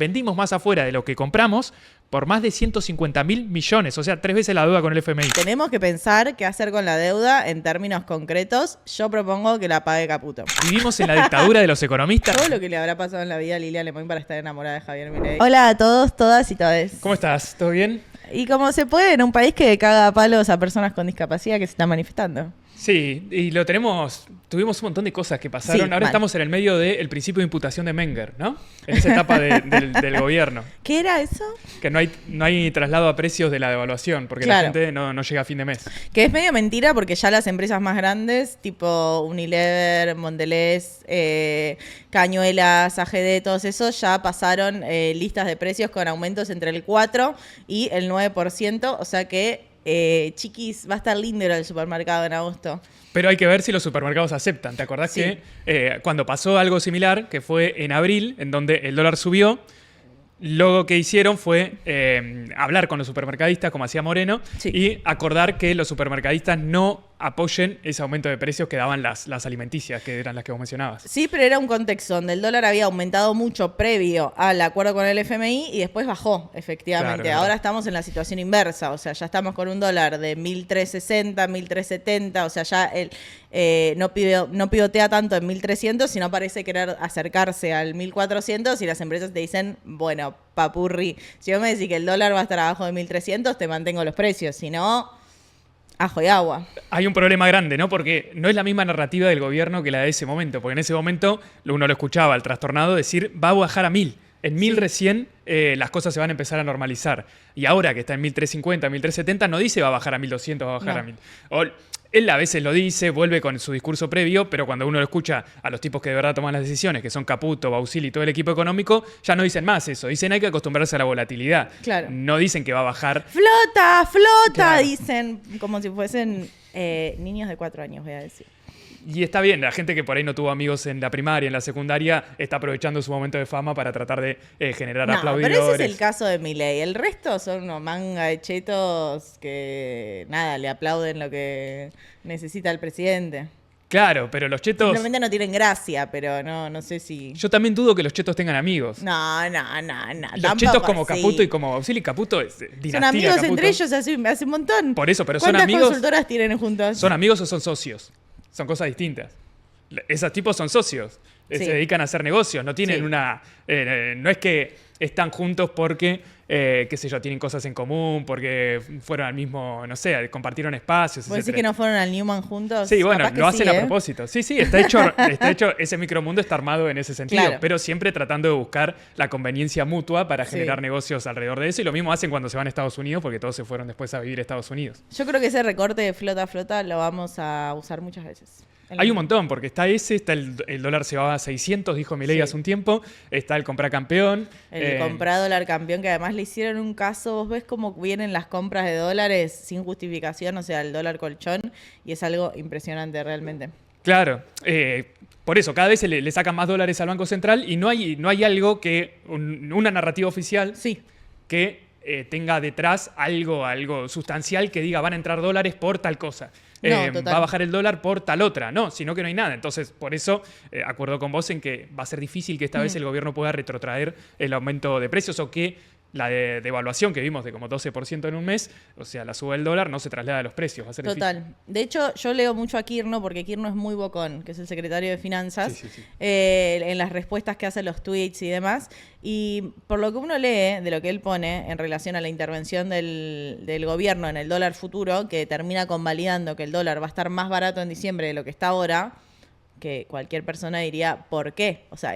Vendimos más afuera de lo que compramos por más de 150.000 millones, o sea, 3 veces la deuda con el FMI. Tenemos que pensar qué hacer con la deuda en términos concretos. Yo propongo que la pague Caputo. Vivimos en la dictadura de los economistas. Todo lo que le habrá pasado en la vida a Lilia Lemoyne para estar enamorada de Javier Milei. Hola a todos, todas y todes. ¿Cómo estás? ¿Todo bien? Y como se puede en un país que caga a palos a personas con discapacidad que se están manifestando. Sí, y tuvimos un montón de cosas que pasaron. Sí, Ahora estamos en el medio del principio de imputación de Menger, ¿no? En esa etapa del gobierno. ¿Qué era eso? Que no hay traslado a precios de la devaluación, porque Claro. la gente no llega a fin de mes. Que es medio mentira porque ya las empresas más grandes, tipo Unilever, Mondelez, Cañuelas, AGD, todos esos, ya pasaron listas de precios con aumentos entre el 4 y el 9%. O sea que, chiquis, va a estar lindo ir al supermercado en agosto. Pero hay que ver si los supermercados aceptan. ¿Te acordás Sí. que cuando pasó algo similar, que fue en abril, en donde el dólar subió, lo que hicieron fue hablar con los supermercadistas, como hacía Moreno, Sí. y acordar que los supermercadistas no apoyen ese aumento de precios que daban las alimenticias, que eran las que vos mencionabas. Sí, pero era un contexto donde el dólar había aumentado mucho previo al acuerdo con el FMI y después bajó, efectivamente. Claro, Ahora estamos en la situación inversa, o sea, ya estamos con un dólar de 1.360, 1.370, o sea, ya no pivotea tanto en 1.300, sino parece querer acercarse al 1.400 y las empresas te dicen, bueno, papurri, si vos me decís que el dólar va a estar abajo de 1.300, te mantengo los precios, si no, ajo y agua. Hay un problema grande, ¿no? Porque no es la misma narrativa del gobierno que la de ese momento. Porque en ese momento uno lo escuchaba al trastornado decir, va a bajar a 1.000. En 1.000 Sí. recién las cosas se van a empezar a normalizar. Y ahora que está en 1.350, 1.370, no dice va a bajar a 1.200, va a bajar No. a 1.000. Él a veces lo dice, vuelve con su discurso previo, pero cuando uno lo escucha a los tipos que de verdad toman las decisiones, que son Caputo, Bausili y todo el equipo económico, ya no dicen más eso. Dicen hay que acostumbrarse a la volatilidad. Claro. No dicen que va a bajar. ¡Flota, flota! Claro. Dicen, como si fuesen niños de 4 años, voy a decir. Y está bien, la gente que por ahí no tuvo amigos en la primaria, en la secundaria, está aprovechando su momento de fama para tratar de generar No, aplaudidores. pero ese es el caso de Milei. El resto son unos manga de chetos que, nada, le aplauden lo que necesita el presidente. Claro, pero los chetos... Simplemente no tienen gracia, pero no sé si... Yo también dudo que los chetos tengan amigos. No. Los chetos como así. Caputo y como Bausili, Caputo es dinastía Son amigos Caputo. entre ellos hace un montón. Por eso, pero son ¿Cuántas amigos... consultoras tienen juntos? ¿Son amigos o son socios? Son cosas distintas. Esos tipos son socios. Sí. Se dedican a hacer negocios. No tienen Sí. no es que están juntos porque, qué sé yo, tienen cosas en común, porque fueron al mismo, no sé, compartieron espacios, ¿Vos decís etcétera. que no fueron al Newman juntos? Sí, bueno, Capaz que lo hacen sí, a propósito. Sí, está hecho, ese micromundo está armado en ese sentido, Claro. pero siempre tratando de buscar la conveniencia mutua para Sí. generar negocios alrededor de eso. Y lo mismo hacen cuando se van a Estados Unidos, porque todos se fueron después a vivir a Estados Unidos. Yo creo que ese recorte de flota lo vamos a usar muchas veces. Hay un montón, porque está el dólar se va a 600, dijo Milei Sí. hace un tiempo, está el comprar campeón. El comprar dólar campeón, que además le hicieron un caso, vos ves cómo vienen las compras de dólares sin justificación, o sea, el dólar colchón, y es algo impresionante realmente. Claro, por eso, cada vez le sacan más dólares al Banco Central y no hay algo que, una narrativa oficial Sí, que tenga detrás algo sustancial que diga van a entrar dólares por tal cosa. No, total. Va a bajar el dólar por tal otra. No, sino que no hay nada. Entonces, por eso, acuerdo con vos en que va a ser difícil que esta vez el gobierno pueda retrotraer el aumento de precios o que la devaluación que vimos de como 12% en un mes, o sea, la suba del dólar, no se traslada a los precios. Va a ser difícil. total. De hecho, yo leo mucho a Kirno, porque Kirno es muy bocón, que es el secretario de Finanzas, Sí. en las respuestas que hace los tweets y demás. Y por lo que uno lee de lo que él pone en relación a la intervención del gobierno en el dólar futuro, que termina convalidando que el dólar va a estar más barato en diciembre de lo que está ahora, que cualquier persona diría, ¿por qué? O sea,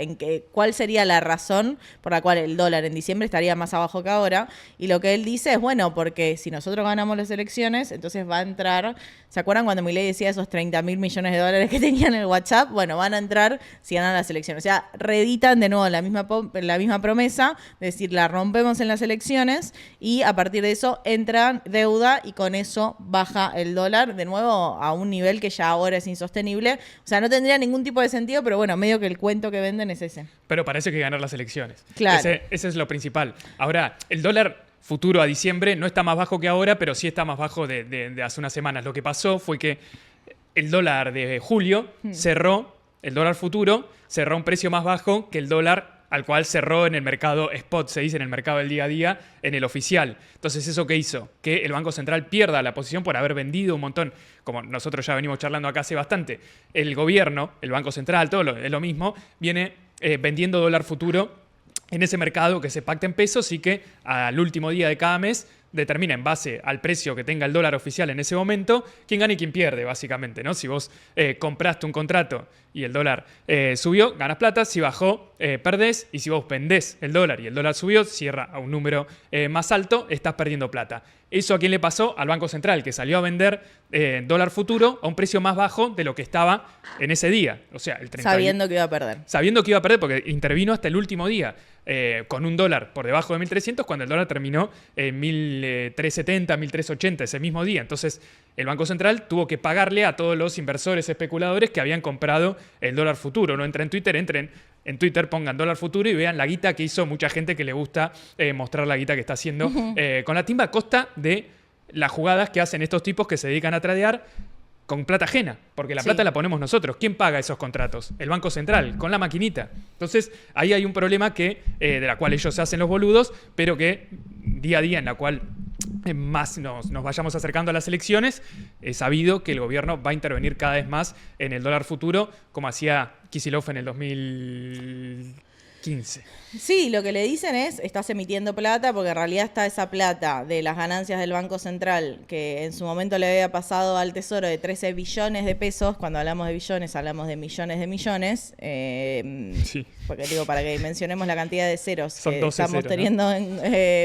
¿cuál sería la razón por la cual el dólar en diciembre estaría más abajo que ahora? Y lo que él dice es, bueno, porque si nosotros ganamos las elecciones, entonces va a entrar... ¿Se acuerdan cuando Milei decía esos 30.000 millones de dólares que tenían en el WhatsApp? Bueno, van a entrar si ganan las elecciones. O sea, reeditan de nuevo la misma promesa, de decir, la rompemos en las elecciones y a partir de eso entra deuda y con eso baja el dólar de nuevo a un nivel que ya ahora es insostenible. O sea, no tendría ningún tipo de sentido, pero bueno, medio que el cuento que venden es ese. Pero parece que ganar las elecciones. Claro. Ese es lo principal. Ahora, el dólar futuro a diciembre no está más bajo que ahora, pero sí está más bajo de hace unas semanas. Lo que pasó fue que el dólar de julio cerró, el dólar futuro cerró a un precio más bajo que el dólar al cual cerró en el mercado spot, se dice en el mercado del día a día, en el oficial. Entonces, ¿eso qué hizo? Que el Banco Central pierda la posición por haber vendido un montón, como nosotros ya venimos charlando acá hace bastante. El gobierno, el Banco Central, es lo mismo, viene vendiendo dólar futuro en ese mercado que se pacta en pesos y que al último día de cada mes determina en base al precio que tenga el dólar oficial en ese momento quién gana y quién pierde, básicamente, ¿no? Si vos compraste un contrato y el dólar subió, ganas plata; si bajó, perdés; y si vos vendés el dólar y el dólar subió, cierra a un número más alto, estás perdiendo plata. ¿Eso a quién le pasó? Al Banco Central, que salió a vender dólar futuro a un precio más bajo de lo que estaba en ese día. O sea, el 30. Sabiendo que iba a perder. Sabiendo que iba a perder, porque intervino hasta el último día. Con un dólar por debajo de 1.300, cuando el dólar terminó en 1.370, 1.380 ese mismo día. Entonces, el Banco Central tuvo que pagarle a todos los inversores especuladores que habían comprado el dólar futuro. No entren en Twitter, entren en Twitter, pongan dólar futuro y vean la guita que hizo mucha gente que le gusta mostrar la guita que está haciendo con la timba, a costa de las jugadas que hacen estos tipos que se dedican a tradear con plata ajena, porque la plata la ponemos nosotros. ¿Quién paga esos contratos? El Banco Central, con la maquinita. Entonces, ahí hay un problema que, de la cual ellos se hacen los boludos, pero que día a día, en la cual más nos vayamos acercando a las elecciones, es sabido que el gobierno va a intervenir cada vez más en el dólar futuro, como hacía Kicillof en el 2015. Sí, lo que le dicen es, estás emitiendo plata, porque en realidad está esa plata de las ganancias del Banco Central, que en su momento le había pasado al Tesoro de 13 billones de pesos. Cuando hablamos de billones, hablamos de millones de millones. Sí. Porque digo, para que dimensionemos la cantidad de ceros que estamos ceros, teniendo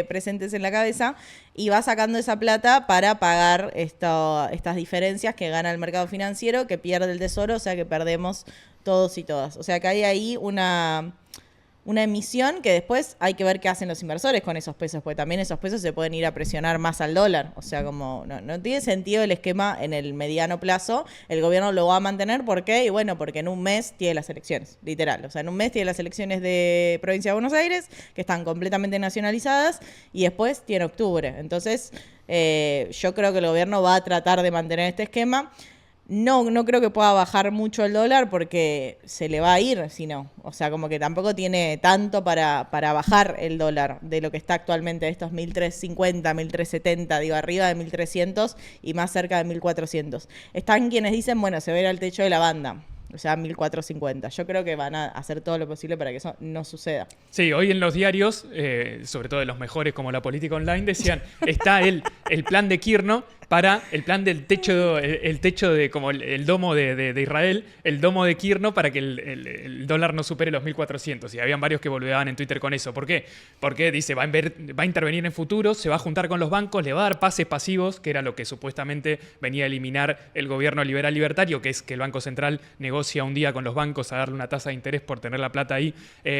presentes en la cabeza. Y va sacando esa plata para pagar estas diferencias que gana el mercado financiero, que pierde el Tesoro, o sea que perdemos todos y todas. O sea que hay ahí una emisión que después hay que ver qué hacen los inversores con esos pesos, porque también esos pesos se pueden ir a presionar más al dólar. O sea, como no tiene sentido el esquema en el mediano plazo. El gobierno lo va a mantener. ¿Por qué? Y bueno, porque en un mes tiene las elecciones, literal. O sea, en un mes tiene las elecciones de Provincia de Buenos Aires, que están completamente nacionalizadas, y después tiene octubre. Entonces, yo creo que el gobierno va a tratar de mantener este esquema. No creo que pueda bajar mucho el dólar porque se le va a ir, si no. O sea, como que tampoco tiene tanto para bajar el dólar de lo que está actualmente, de estos 1.350, 1.370, digo, arriba de 1.300 y más cerca de 1.400. Están quienes dicen, bueno, se va a ir al techo de la banda. O sea, 1.450. Yo creo que van a hacer todo lo posible para que eso no suceda. Sí, hoy en los diarios, sobre todo de los mejores como La Política Online, decían, está el plan de Kirchner para el plan del techo, el techo de como el domo de Israel, el domo de Kirchner para que el dólar no supere los 1.400. Y habían varios que volvían en Twitter con eso. ¿Por qué? Porque dice, va a intervenir en futuros, se va a juntar con los bancos, le va a dar pases pasivos, que era lo que supuestamente venía a eliminar el gobierno liberal libertario, que es que el Banco Central negocia un día con los bancos a darle una tasa de interés por tener la plata ahí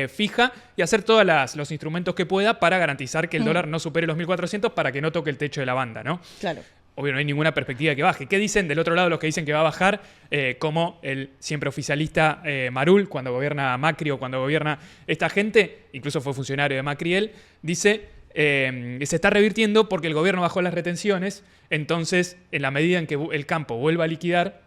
fija, y hacer todos los instrumentos que pueda para garantizar que el dólar no supere los 1.400 para que no toque el techo de la banda, ¿no? Claro. Obvio, no hay ninguna perspectiva de que baje. ¿Qué dicen del otro lado los que dicen que va a bajar? Como el siempre oficialista Marul, cuando gobierna Macri o cuando gobierna esta gente, incluso fue funcionario de Macri él, dice que se está revirtiendo porque el gobierno bajó las retenciones, entonces en la medida en que el campo vuelva a liquidar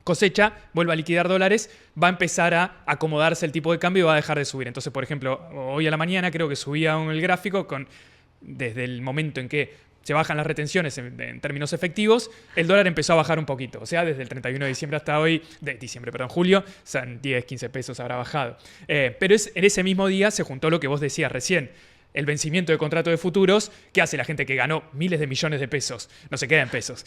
cosecha, vuelva a liquidar dólares, va a empezar a acomodarse el tipo de cambio y va a dejar de subir. Entonces, por ejemplo, hoy a la mañana creo que subía el gráfico desde el momento en que se bajan las retenciones en términos efectivos, el dólar empezó a bajar un poquito. O sea, desde el 31 de diciembre hasta hoy, julio, o sea, 10, 15 pesos habrá bajado. Pero en ese mismo día se juntó lo que vos decías recién, el vencimiento de contrato de futuros. ¿Qué hace la gente que ganó miles de millones de pesos? No se queda en pesos.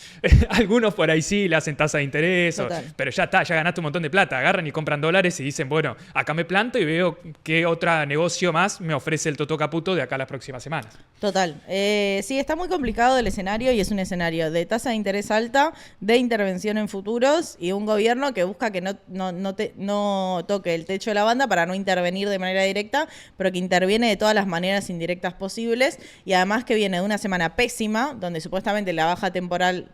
Algunos por ahí sí le hacen tasa de interés, pero ya está, ya ganaste un montón de plata. Agarran y compran dólares y dicen, bueno, acá me planto y veo qué otro negocio más me ofrece el Toto Caputo de acá a las próximas semanas. Total. Sí, está muy complicado el escenario, y es un escenario de tasa de interés alta, de intervención en futuros y un gobierno que busca que no toque el techo de la banda para no intervenir de manera directa, pero que interviene de todas las maneras indirectas posibles, y además que viene de una semana pésima, donde supuestamente la baja temporal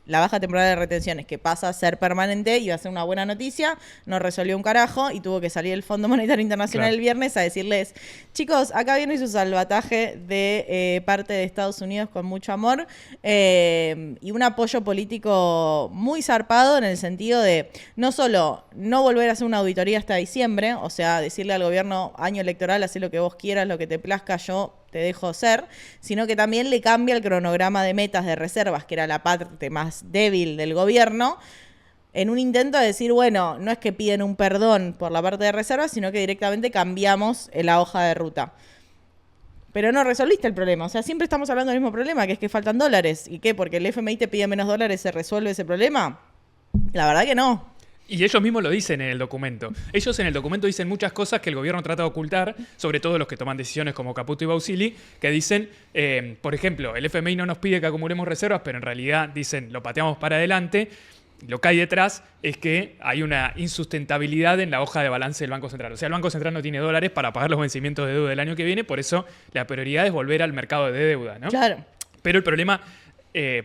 la baja temporal de retenciones, que pasa a ser permanente, iba a ser una buena noticia, no resolvió un carajo y tuvo que salir el Fondo Monetario Internacional el viernes a decirles, chicos, acá viene su salvataje de parte de Estados Unidos con mucho amor y un apoyo político muy zarpado en el sentido de no solo no volver a hacer una auditoría hasta diciembre, o sea, decirle al gobierno, año electoral, haz lo que vos quieras, lo que te plazca, yo te dejo ser, sino que también le cambia el cronograma de metas de reservas, que era la parte más débil del gobierno, en un intento de decir, bueno, no es que piden un perdón por la parte de reservas, sino que directamente cambiamos la hoja de ruta. Pero no resolviste el problema. O sea, siempre estamos hablando del mismo problema, que es que faltan dólares. ¿Y qué? ¿Porque el FMI te pide menos dólares se resuelve ese problema? La verdad que no. Y ellos mismos lo dicen en el documento. Ellos en el documento dicen muchas cosas que el gobierno trata de ocultar, sobre todo los que toman decisiones como Caputo y Bausili, que dicen, por ejemplo, el FMI no nos pide que acumulemos reservas, pero en realidad dicen, lo pateamos para adelante. Lo que hay detrás es que hay una insustentabilidad en la hoja de balance del Banco Central. O sea, el Banco Central no tiene dólares para pagar los vencimientos de deuda del año que viene, por eso la prioridad es volver al mercado de deuda, ¿no? Claro. Pero el problema...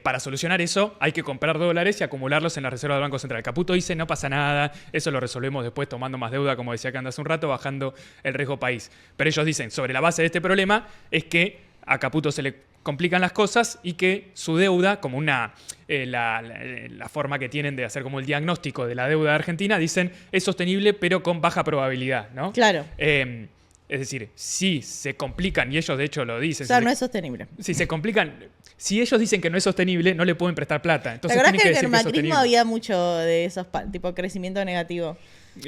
para solucionar eso hay que comprar dólares y acumularlos en la reserva del Banco Central. Caputo dice no pasa nada, eso lo resolvemos después tomando más deuda, como decía Canda hace un rato, bajando el riesgo país. Pero ellos dicen, sobre la base de este problema, es que a Caputo se le complican las cosas y que su deuda, como una la forma que tienen de hacer como el diagnóstico de la deuda de Argentina, dicen es sostenible pero con baja probabilidad, ¿no? Claro. Es decir, si se complican, y ellos de hecho lo dicen. O sea, no es sostenible. Si se complican, si ellos dicen que no es sostenible, no le pueden prestar plata. Entonces ¿te tienen acordás que que en decir el que es macrismo sostenible. había mucho de esos tipo crecimiento negativo?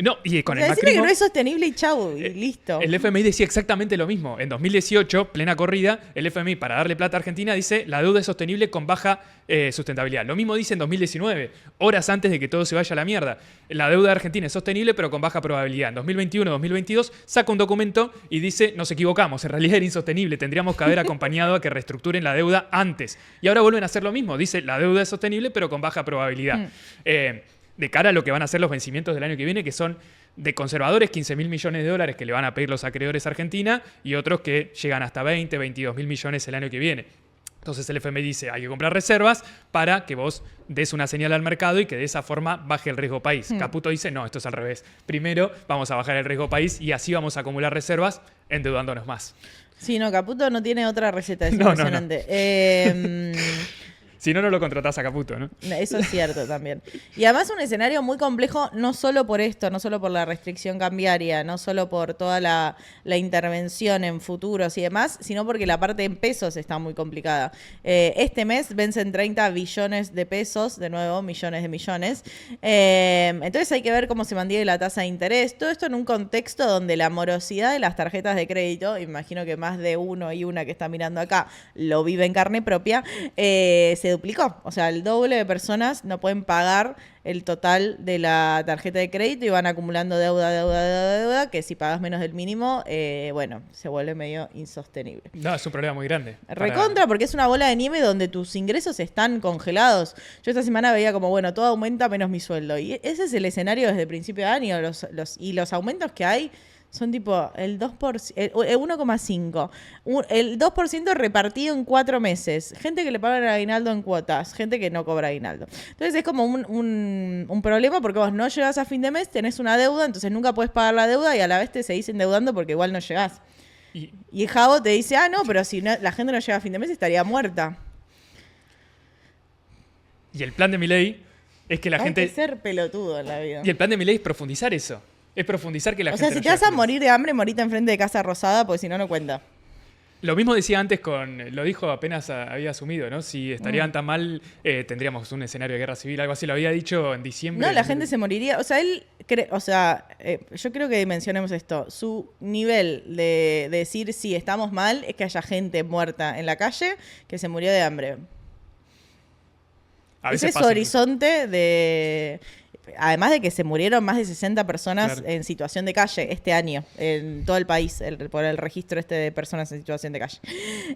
No, y con O sea, el decirle que macrismo... no es sostenible y chau, y listo. El FMI decía exactamente lo mismo. En 2018, plena corrida, el FMI, para darle plata a Argentina, dice la deuda es sostenible con baja sustentabilidad. Lo mismo dice en 2019, horas antes de que todo se vaya a la mierda. La deuda de Argentina es sostenible, pero con baja probabilidad. En 2021, 2022, saca un documento y dice, nos equivocamos, en realidad era insostenible, tendríamos que haber acompañado a que reestructuren la deuda antes. Y ahora vuelven a hacer lo mismo, dice, la deuda es sostenible, pero con baja probabilidad. De cara a lo que van a ser los vencimientos del año que viene, que son... de conservadores, 15.000 millones de dólares que le van a pedir los acreedores a Argentina y otros que llegan hasta 20, 22.000 millones el año que viene. Entonces el FMI dice, hay que comprar reservas para que vos des una señal al mercado y que de esa forma baje el riesgo país. Caputo dice, no, esto es al revés. Primero vamos a bajar el riesgo país y así vamos a acumular reservas endeudándonos más. Sí, no, Caputo no tiene otra receta, es No, impresionante. Si no, no lo contratás a Caputo, ¿no? Eso es cierto también. Y además un escenario muy complejo, no solo por esto, no solo por la restricción cambiaria, no solo por toda la intervención en futuros y demás, sino porque la parte en pesos está muy complicada. Este mes vencen 30 billones de pesos, de nuevo, millones de millones. Entonces hay que ver cómo se mantiene la tasa de interés. Todo esto en un contexto donde la morosidad de las tarjetas de crédito, imagino que más de uno y una que está mirando acá lo vive en carne propia, se duplicó. O sea, el doble de personas no pueden pagar el total de la tarjeta de crédito y van acumulando deuda, que si pagas menos del mínimo, bueno, se vuelve medio insostenible. No, es un problema muy grande. Recontra, porque es una bola de nieve donde tus ingresos están congelados. Yo esta semana veía como, bueno, todo aumenta menos mi sueldo. Y ese es el escenario desde el principio de año. Los aumentos que hay son tipo el 2%, el 1,5%. El 2% repartido en 4 meses. Gente que le paga el aguinaldo en cuotas. Gente que no cobra aguinaldo. Entonces es como un problema porque vos no llegás a fin de mes, tenés una deuda, entonces nunca podés pagar la deuda y a la vez te seguís endeudando porque igual no llegás. Y Javo te dice, no, pero si no, la gente no llega a fin de mes estaría muerta. Y el plan de Milei es que la gente... Hay que ser pelotudo en la vida. Y el plan de Milei es profundizar eso. Es profundizar que la gente... O sea, si te vas a morir de hambre, morite enfrente de Casa Rosada, porque si no, no cuenta. Lo mismo decía antes lo dijo apenas había asumido, ¿no? Si estarían tan mal, tendríamos un escenario de guerra civil, algo así. Lo había dicho en diciembre. No, la gente se moriría. O sea, él cree, yo creo que mencionemos esto. Su nivel de decir si estamos mal es que haya gente muerta en la calle que se murió de hambre. Ese es su horizonte de... Además de que se murieron más de 60 personas en situación de calle este año, en todo el país, por el registro de personas en situación de calle.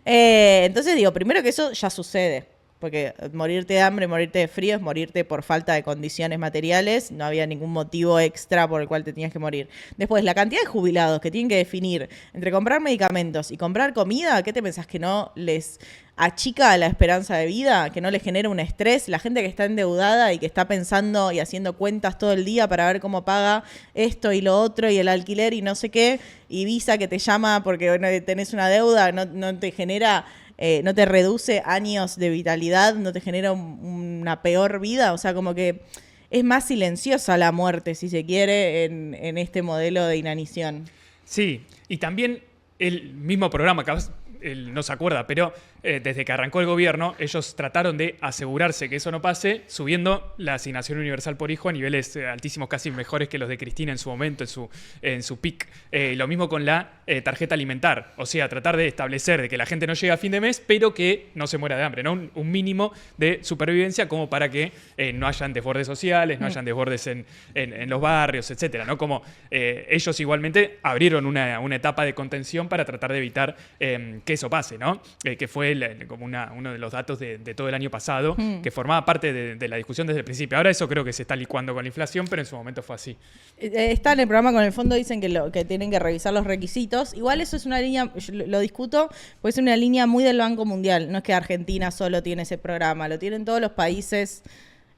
Entonces digo, primero que eso ya sucede. Porque morirte de hambre, morirte de frío es morirte por falta de condiciones materiales. No había ningún motivo extra por el cual te tenías que morir. Después, la cantidad de jubilados que tienen que definir entre comprar medicamentos y comprar comida, ¿qué te pensás? ¿Que no les achica la esperanza de vida? ¿Que no les genera un estrés? La gente que está endeudada y que está pensando y haciendo cuentas todo el día para ver cómo paga esto y lo otro y el alquiler y no sé qué. Y Visa que te llama porque tenés una deuda, no te genera... no te reduce años de vitalidad, no te genera una peor vida. O sea, como que es más silenciosa la muerte, si se quiere, en este modelo de inanición. Sí, y también el mismo programa, capaz él no se acuerda, pero desde que arrancó el gobierno, ellos trataron de asegurarse que eso no pase, subiendo la asignación universal por hijo a niveles altísimos, casi mejores que los de Cristina en su momento, en su peak. Lo mismo con la tarjeta alimentar, o sea, tratar de establecer de que la gente no llegue a fin de mes, pero que no se muera de hambre, ¿no? Un mínimo de supervivencia como para que no hayan desbordes sociales, no hayan desbordes en los barrios, etcétera, ¿no? Como ellos igualmente abrieron una etapa de contención para tratar de evitar que eso pase, ¿no? Que fue como uno de los datos de todo el año pasado, que formaba parte de la discusión desde el principio. Ahora eso creo que se está licuando con la inflación, pero en su momento fue así. Está en el programa con el fondo, dicen que tienen que revisar los requisitos. Igual eso es una línea, yo lo discuto, pues es una línea muy del Banco Mundial. No es que Argentina solo tiene ese programa, lo tienen todos los países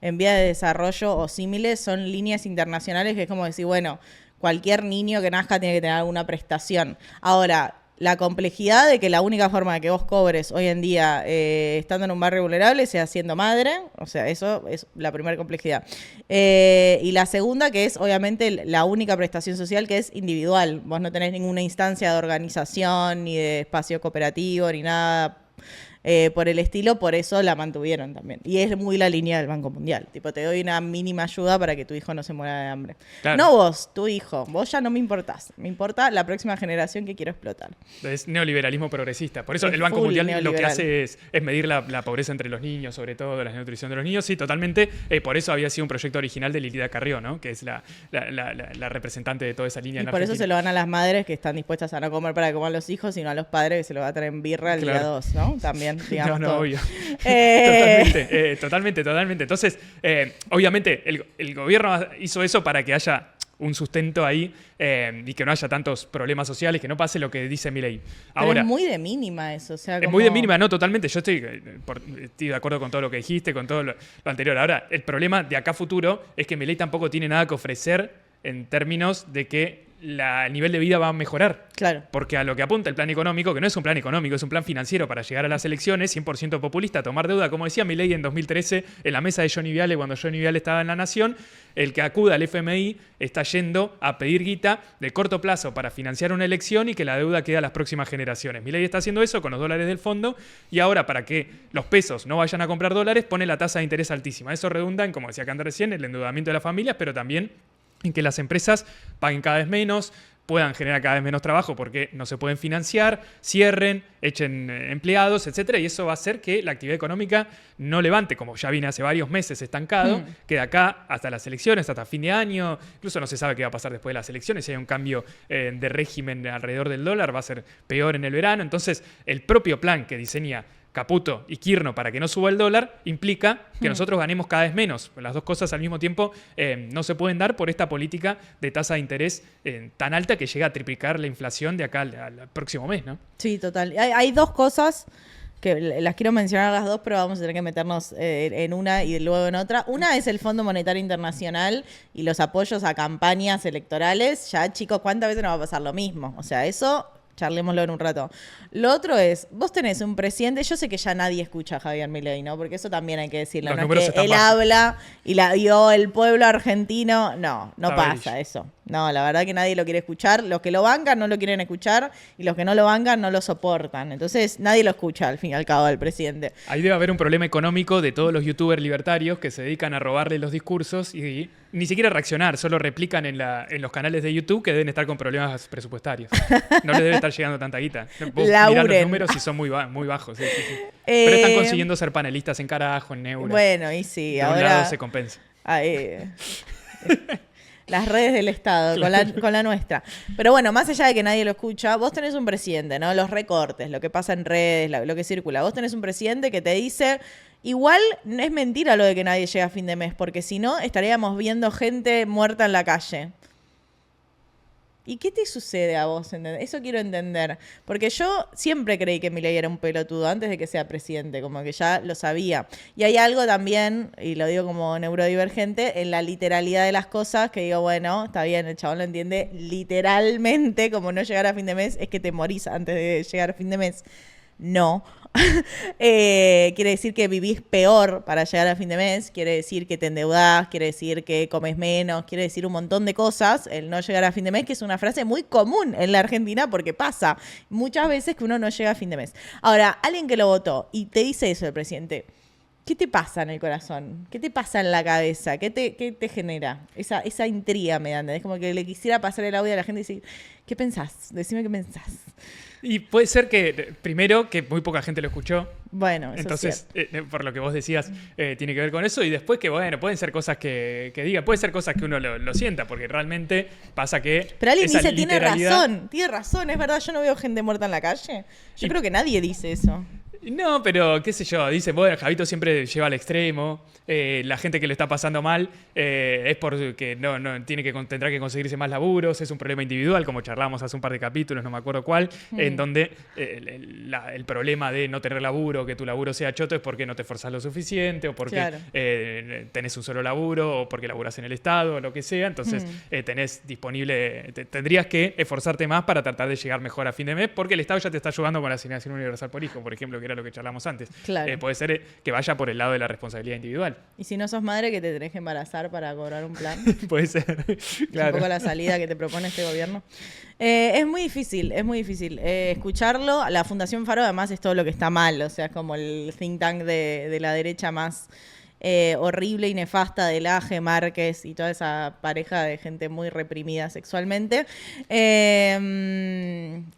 en vía de desarrollo o símiles. Son líneas internacionales que es como decir, bueno, cualquier niño que nazca tiene que tener alguna prestación. Ahora, la complejidad de que la única forma de que vos cobres hoy en día estando en un barrio vulnerable sea siendo madre, o sea, eso es la primera complejidad. Y la segunda, que es obviamente la única prestación social que es individual. Vos no tenés ninguna instancia de organización, ni de espacio cooperativo, ni nada por el estilo, por eso la mantuvieron también. Y es muy la línea del Banco Mundial. Tipo, te doy una mínima ayuda para que tu hijo no se muera de hambre. Claro. No vos, tu hijo. Vos ya no me importás. Me importa la próxima generación que quiero explotar. Es neoliberalismo progresista. Por eso el Banco Mundial lo que hace es medir la pobreza entre los niños, sobre todo la desnutrición de los niños. Sí, totalmente. Por eso había sido un proyecto original de Lilita Carrió, ¿no? Que es la representante de toda esa línea. Y por eso se lo dan a las madres que están dispuestas a no comer para que coman los hijos, sino a los padres que se lo van a traer en birra el día 2, ¿no? También. Digamos, no, obvio. Totalmente. Entonces, obviamente, el gobierno hizo eso para que haya un sustento ahí y que no haya tantos problemas sociales, que no pase lo que dice Milei. Ahora, pero es muy de mínima eso. O sea, es muy de mínima, no, totalmente. Yo estoy de acuerdo con todo lo que dijiste, con todo lo anterior. Ahora, el problema de acá a futuro es que Milei tampoco tiene nada que ofrecer en términos de que el nivel de vida va a mejorar. Claro. Porque a lo que apunta el plan económico, que no es un plan económico, es un plan financiero para llegar a las elecciones, 100% populista, tomar deuda, como decía Milei en 2013, en la mesa de Johnny Viale, cuando Johnny Viale estaba en La Nación, el que acuda al FMI está yendo a pedir guita de corto plazo para financiar una elección y que la deuda quede a las próximas generaciones. Milei está haciendo eso con los dólares del fondo y ahora, para que los pesos no vayan a comprar dólares, pone la tasa de interés altísima. Eso redunda en, como decía Cande recién, el endeudamiento de las familias, pero también en que las empresas paguen cada vez menos, puedan generar cada vez menos trabajo porque no se pueden financiar, cierren, echen empleados, etcétera, y eso va a hacer que la actividad económica no levante, como ya viene hace varios meses estancado, que de acá hasta las elecciones, hasta fin de año, incluso no se sabe qué va a pasar después de las elecciones, si hay un cambio de régimen alrededor del dólar, va a ser peor en el verano. Entonces, el propio plan que diseña Caputo y Kirchner para que no suba el dólar implica que nosotros ganemos cada vez menos. Las dos cosas al mismo tiempo no se pueden dar por esta política de tasa de interés tan alta que llega a triplicar la inflación de acá al próximo mes, ¿no? Sí, total. Hay dos cosas que las quiero mencionar las dos, pero vamos a tener que meternos en una y luego en otra. Una es el Fondo Monetario Internacional y los apoyos a campañas electorales. Ya, chicos, ¿cuántas veces nos va a pasar lo mismo? O sea, eso... charlémoslo en un rato. Lo otro es, vos tenés un presidente, yo sé que ya nadie escucha a Javier Milei, ¿no? Porque eso también hay que decirlo. No es que él habla y la dio el pueblo argentino. No pasa eso. No, la verdad que nadie lo quiere escuchar. Los que lo bancan no lo quieren escuchar y los que no lo bancan no lo soportan. Entonces nadie lo escucha al fin y al cabo del presidente. Ahí debe haber un problema económico de todos los youtubers libertarios que se dedican a robarle los discursos y ni siquiera reaccionar, solo replican en los canales de YouTube que deben estar con problemas presupuestarios. No les debe estar llegando tanta guita. Vos mirá los números y son muy bajos. Sí. Pero están consiguiendo ser panelistas en Carajo, en Neura. Bueno, y sí. De ahora, un lado se compensa. las redes del Estado, con la nuestra. Pero bueno, más allá de que nadie lo escucha, vos tenés un presidente, ¿no? Los recortes, lo que pasa en redes, lo que circula. Vos tenés un presidente que te dice, igual no es mentira lo de que nadie llega a fin de mes, porque si no, estaríamos viendo gente muerta en la calle. ¿Y qué te sucede a vos? Eso quiero entender. Porque yo siempre creí que Milei era un pelotudo antes de que sea presidente, como que ya lo sabía. Y hay algo también, y lo digo como neurodivergente, en la literalidad de las cosas, que digo, bueno, está bien, el chabón lo entiende literalmente, como no llegar a fin de mes, es que te morís antes de llegar a fin de mes. No. Quiere decir que vivís peor para llegar a fin de mes, quiere decir que te endeudás, quiere decir que comes menos, quiere decir un montón de cosas, el no llegar a fin de mes, que es una frase muy común en la Argentina porque pasa muchas veces que uno no llega a fin de mes. Ahora, alguien que lo votó y te dice eso el presidente, ¿qué te pasa en el corazón? ¿Qué te pasa en la cabeza? ¿Qué te genera? Esa intriga me da. Es como que le quisiera pasar el audio a la gente y decir, ¿qué pensás? Decime qué pensás. Y puede ser que, primero, que muy poca gente lo escuchó. Bueno, eso entonces, es por lo que vos decías, tiene que ver con eso. Y después que, bueno, pueden ser cosas que diga, pueden ser cosas que uno lo sienta, porque realmente pasa que... Pero alguien dice, tiene razón, es verdad, yo no veo gente muerta en la calle. Yo creo que nadie dice eso. No, pero qué sé yo, dice, bueno, Javito siempre lleva al extremo, la gente que lo está pasando mal es porque tendrá que conseguirse más laburos, es un problema individual, como charlamos hace un par de capítulos, no me acuerdo cuál, en donde el problema de no tener laburo, que tu laburo sea choto, es porque no te esforzás lo suficiente, o porque tenés un solo laburo, o porque laburás en el Estado, o lo que sea, entonces tenés disponible, tendrías que esforzarte más para tratar de llegar mejor a fin de mes, porque el Estado ya te está ayudando con la asignación universal por hijo, por ejemplo, que era lo que charlamos antes. Claro. Puede ser que vaya por el lado de la responsabilidad individual. Y si no sos madre, que te tenés que embarazar para cobrar un plan. Puede ser, claro. Un poco la salida que te propone este gobierno. Es muy difícil, escucharlo. La Fundación Faro además es todo lo que está mal, o sea, es como el think tank de la derecha más horrible y nefasta de Laje, Márquez y toda esa pareja de gente muy reprimida sexualmente. ¿Qué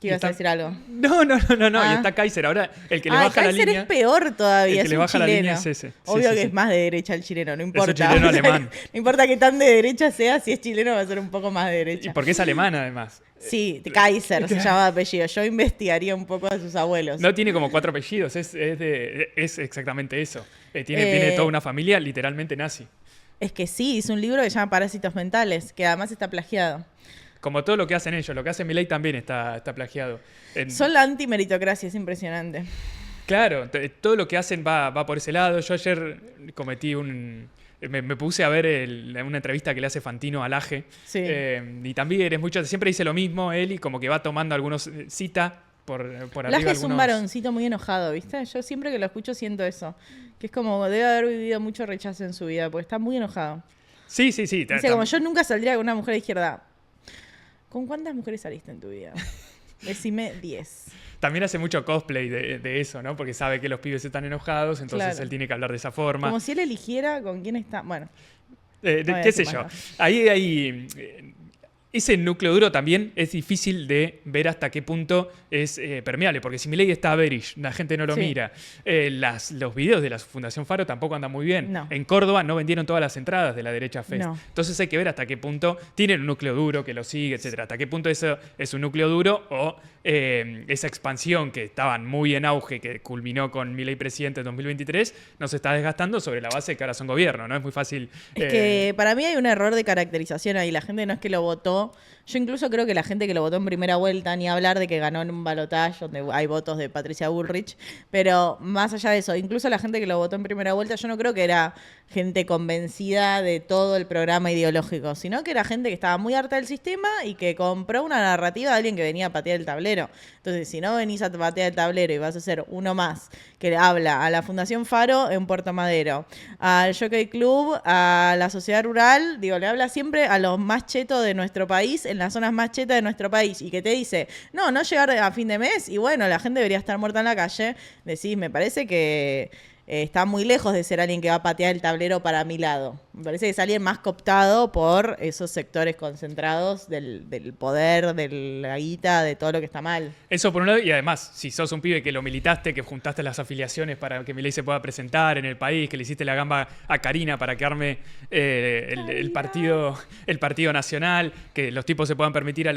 ibas a decir algo? No, y está Kaiser. Ahora, el que le baja Kaiser la línea... es peor todavía, el que le baja la línea es ese. Obvio que es más de derecha el chileno, no importa. Es un chileno alemán. No importa que tan de derecha sea, si es chileno va a ser un poco más de derecha. Y porque es alemán, además. Sí, Kaiser se llama apellido. Yo investigaría un poco de sus abuelos. No tiene como 4 apellidos, es exactamente eso. Tiene toda una familia literalmente nazi. Es que sí, hizo un libro que se llama Parásitos Mentales, que además está plagiado. Como todo lo que hacen ellos, lo que hace Milei también está plagiado. Son la antimeritocracia, es impresionante. Claro, todo lo que hacen va por ese lado. Yo ayer cometí me puse a ver una entrevista que le hace Fantino a Laje. Sí. Y también siempre dice lo mismo él y como que va tomando algunos cita por arriba. Laje es un varoncito muy enojado, ¿viste? Yo siempre que lo escucho siento eso. Que es como debe haber vivido mucho rechazo en su vida, porque está muy enojado. Sí. Dice como yo nunca saldría con una mujer de izquierda. ¿Con cuántas mujeres saliste en tu vida? Decime 10. También hace mucho cosplay de eso, ¿no? Porque sabe que los pibes están enojados, entonces él tiene que hablar de esa forma. Como si él eligiera con quién está... Bueno. Qué sé yo. Ahí hay... Ese núcleo duro también es difícil de ver hasta qué punto es permeable, porque si Milei está bearish, la gente no lo mira. Los videos de la Fundación Faro tampoco andan muy bien. No. En Córdoba no vendieron todas las entradas de la derecha Fest. No. Entonces hay que ver hasta qué punto tienen un núcleo duro que lo sigue, etcétera. Hasta qué punto eso es un núcleo duro o esa expansión que estaban muy en auge, que culminó con Milei presidente en 2023, nos está desgastando sobre la base de que ahora son gobierno, ¿no? Es muy fácil. Es que para mí hay un error de caracterización ahí. La gente no es que lo votó. Yo incluso creo que la gente que lo votó en primera vuelta, ni hablar de que ganó en un balotaje donde hay votos de Patricia Bullrich, pero más allá de eso, incluso la gente que lo votó en primera vuelta, yo no creo que era gente convencida de todo el programa ideológico, sino que era gente que estaba muy harta del sistema y que compró una narrativa de alguien que venía a patear el tablero. Entonces, si no venís a patear el tablero y vas a ser uno más que habla a la Fundación Faro en Puerto Madero, al Jockey Club, a la sociedad rural, le habla siempre a los más chetos de nuestro país, en las zonas más chetas de nuestro país, y que te dice, no llegar a fin de mes, y bueno, la gente debería estar muerta en la calle, decís, me parece que está muy lejos de ser alguien que va a patear el tablero para mi lado. Me parece que es alguien más cooptado por esos sectores concentrados del poder, de la guita, de todo lo que está mal. Eso por un lado, y además, si sos un pibe que lo militaste, que juntaste las afiliaciones para que Milei se pueda presentar en el país, que le hiciste la gamba a Karina para que arme el partido nacional, que los tipos se puedan permitir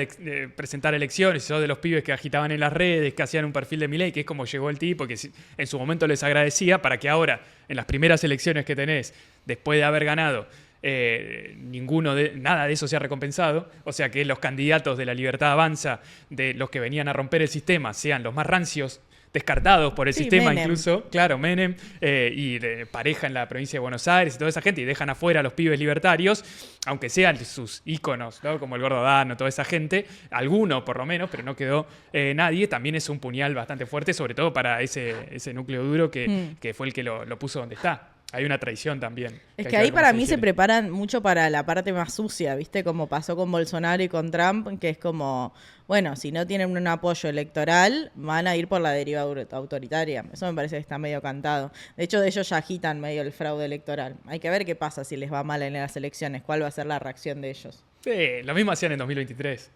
presentar elecciones, y sos de los pibes que agitaban en las redes, que hacían un perfil de Milei, que es como llegó el tipo, que en su momento les agradecía, para que ahora, en las primeras elecciones que tenés, después de haber ganado, nada de eso se ha recompensado, o sea que los candidatos de La Libertad Avanza, de los que venían a romper el sistema, sean los más rancios, descartados por el sistema, Menem. incluso, claro, Menem, y Pareja en la provincia de Buenos Aires y toda esa gente, y dejan afuera a los pibes libertarios, aunque sean sus íconos, ¿no? Como el Gordo Dano, toda esa gente, alguno por lo menos, pero no quedó nadie, también es un puñal bastante fuerte, sobre todo para ese núcleo duro que fue el que lo puso donde está. Hay una traición también. Es hay que ver ahí cómo para mí se digiere. preparan mucho para la parte más sucia, ¿viste? Como pasó con Bolsonaro y con Trump, que es como, bueno, si no tienen un apoyo electoral, van a ir por la deriva autoritaria. Eso me parece que está medio cantado. De hecho, de ellos ya agitan medio el fraude electoral. Hay que ver qué pasa si les va mal en las elecciones, cuál va a ser la reacción de ellos. Sí, lo mismo hacían en 2023.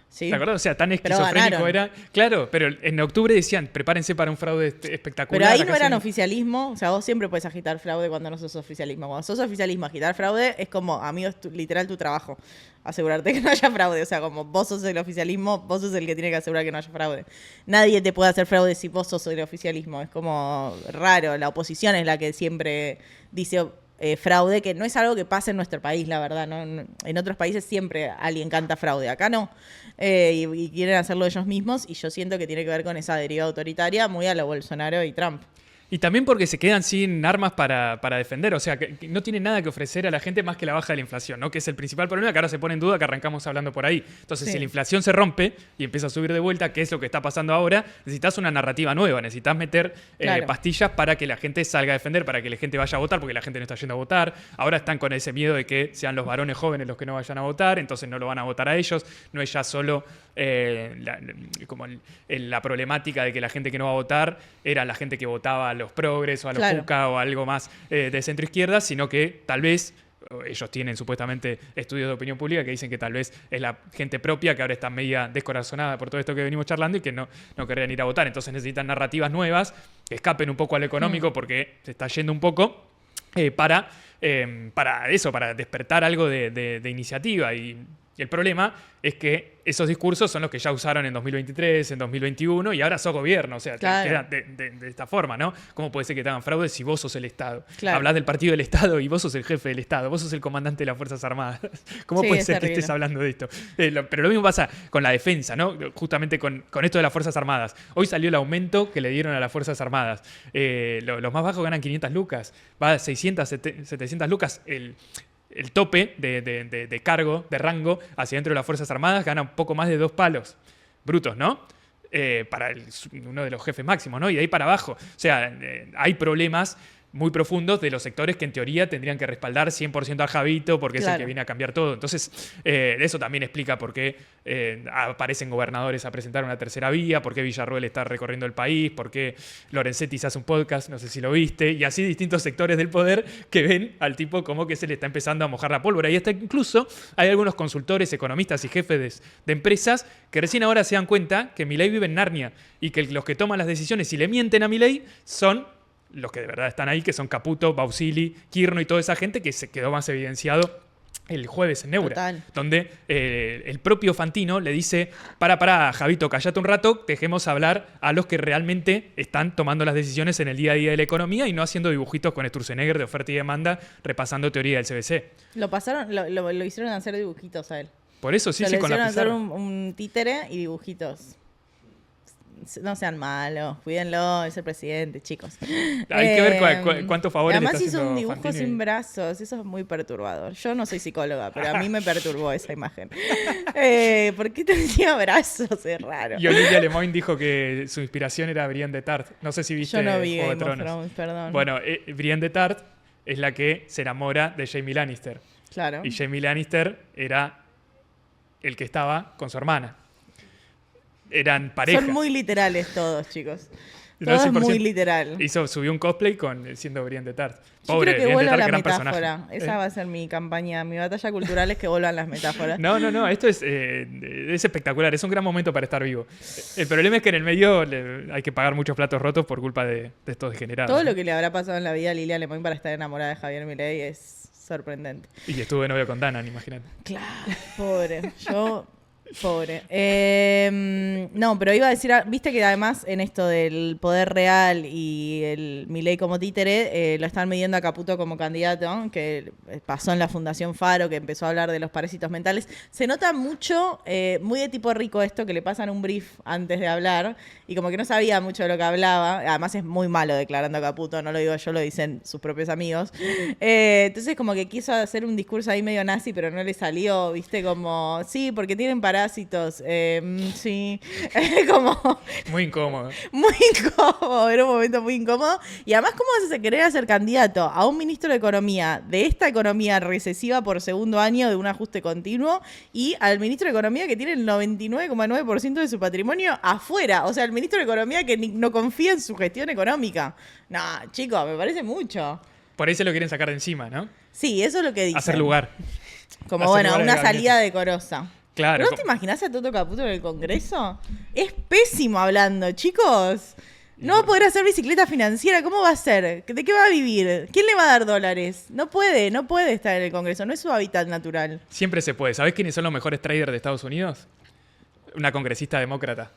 ¿Sí? ¿Te acuerdas? O sea, tan Pero esquizofrénico ganaron. era. Claro, pero en octubre decían, prepárense para un fraude espectacular. Pero ahí acá no eran hacen- oficialismo, o sea, vos siempre puedes agitar fraude cuando no sos oficialismo. Cuando sos oficialismo, agitar fraude es como, amigo, es literal tu trabajo. Asegurarte que no haya fraude, o sea, como vos sos el oficialismo, vos sos el que tiene que asegurar que no haya fraude. Nadie te puede hacer fraude si vos sos el oficialismo, es como raro, la oposición es la que siempre dice fraude, que no es algo que pase en nuestro país, la verdad, ¿no? En otros países siempre alguien canta fraude, acá no. Y quieren hacerlo ellos mismos, y yo siento que tiene que ver con esa deriva autoritaria muy a lo Bolsonaro y Trump. Y también porque se quedan sin armas para defender, o sea, que no tienen nada que ofrecer a la gente más que la baja de la inflación, ¿no? Que es el principal problema que ahora se pone en duda, que arrancamos hablando por ahí. Entonces, Sí. si la inflación se rompe y empieza a subir de vuelta, que es lo que está pasando ahora, necesitas una narrativa nueva, necesitas meter Claro. pastillas para que la gente salga a defender, para que la gente vaya a votar, porque la gente no está yendo a votar. Ahora están con ese miedo de que sean los varones jóvenes los que no vayan a votar, entonces no lo van a votar a ellos. No es ya solo la problemática de que la gente que no va a votar era la gente que votaba a los progres o a los Claro. Juca o algo más de centro izquierda, sino que tal vez ellos tienen supuestamente estudios de opinión pública que dicen que tal vez es la gente propia que ahora está media descorazonada por todo esto que venimos charlando y que no querrían ir a votar. Entonces necesitan narrativas nuevas que escapen un poco al económico porque se está yendo un poco para eso, para despertar algo de iniciativa. Y el problema es que esos discursos son los que ya usaron en 2023, en 2021 y ahora sos gobierno. O sea, Claro. te queda de esta forma, ¿no? ¿Cómo puede ser que te hagan fraude si vos sos el Estado? Claro. Hablas del partido del Estado y vos sos el jefe del Estado, vos sos el comandante de las Fuerzas Armadas. ¿Cómo Sí, puede es ser que terrible. estés hablando de esto? Pero lo mismo pasa con la defensa, ¿no? Justamente con esto de las Fuerzas Armadas. Hoy salió el aumento que le dieron a las Fuerzas Armadas. Los más bajos ganan 500 lucas, va a 600, 700 lucas. El tope de cargo, de rango, hacia dentro de las Fuerzas Armadas gana un poco más de 2 palos brutos, ¿no? Para uno de los jefes máximos, ¿no? Y de ahí para abajo. O sea, hay problemas muy profundos de los sectores que en teoría tendrían que respaldar 100% a Javito porque es el Claro. que viene a cambiar todo. Entonces, eso también explica por qué aparecen gobernadores a presentar una tercera vía, por qué Villarruel está recorriendo el país, por qué Lorenzetti se hace un podcast, no sé si lo viste, y así distintos sectores del poder que ven al tipo como que se le está empezando a mojar la pólvora. Y hasta incluso hay algunos consultores, economistas y jefes de empresas que recién ahora se dan cuenta que Milei vive en Narnia y que los que toman las decisiones y le mienten a Milei son los que de verdad están ahí, que son Caputo, Bausili, Kirno y toda esa gente que se quedó más evidenciado el jueves en Neura, Total. donde el propio Fantino le dice, para, Javito, callate un rato, dejemos hablar a los que realmente están tomando las decisiones en el día a día de la economía y no haciendo dibujitos con Sturzenegger de oferta y demanda, repasando teoría del CBC. Lo pasaron, lo hicieron hacer dibujitos a él. Por eso, sí, O sea, sí, le con la hicieron hacer pizarra. un títere y dibujitos. No sean malos, cuídenlo, es el presidente, chicos. Hay que ver cuántos favores le Además está hizo un haciendo dibujo Fantini. sin brazos, eso es muy perturbador. Yo no soy psicóloga, pero a mí me perturbó esa imagen. ¿Por qué tenía brazos? Es raro. Y Olivia Lemoyne dijo que su inspiración era Brienne de Tart. No sé si viste Yo no vi Juego Game de of Tronos. Thrones, perdón. Bueno, Brienne de Tart es la que se enamora de Jaime Lannister. Claro. Y Jaime Lannister era el que estaba con su hermana. Eran pareja. Son muy literales todos, chicos. Todo es 100%. muy literal. Subió un cosplay siendo Brienne de Tarth. Yo Pobre, creo que Brienne de vuelva Tarth, la gran metáfora. personaje. Esa va a ser mi campaña. Mi batalla cultural es que vuelvan las metáforas. No, esto es espectacular, es un gran momento para estar vivo. El problema es que en el medio hay que pagar muchos platos rotos por culpa de estos degenerados. Todo lo que le habrá pasado en la vida a Lilia Lemoyne para estar enamorada de Javier Milei es sorprendente. Y estuvo de novio con Danan, imagínate. Claro, pobre. Pobre. No, pero iba a decir, viste que además en esto del poder real y el Milei como títere, lo están midiendo a Caputo como candidato, que pasó en la Fundación Faro, que empezó a hablar de los parásitos mentales. Se nota mucho, muy de tipo rico esto, que le pasan un brief antes de hablar y como que no sabía mucho de lo que hablaba. Además es muy malo declarando a Caputo, no lo digo yo, lo dicen sus propios amigos. Entonces como que quiso hacer un discurso ahí medio nazi, pero no le salió, viste, como, sí, porque tienen parásitos. Sí, como Muy incómodo. muy incómodo, era un momento muy incómodo. Y además, ¿cómo vas a querer hacer candidato a un ministro de Economía de esta economía recesiva por segundo año de un ajuste continuo y al ministro de Economía que tiene el 99,9% de su patrimonio afuera? O sea, el ministro de Economía que no confía en su gestión económica. No, chicos, me parece mucho. Por ahí se lo quieren sacar de encima, ¿no? Sí, eso es lo que dicen. Hacer lugar. Como, Hacer bueno, lugar al una gabinete. salida decorosa. Claro. ¿Pero no te imaginás a Toto Caputo en el Congreso? Es pésimo hablando, chicos. No va a poder hacer bicicleta financiera. ¿Cómo va a ser? ¿De qué va a vivir? ¿Quién le va a dar dólares? No puede estar en el Congreso. No es su hábitat natural. Siempre se puede. ¿Sabés quiénes son los mejores traders de Estados Unidos? Una congresista demócrata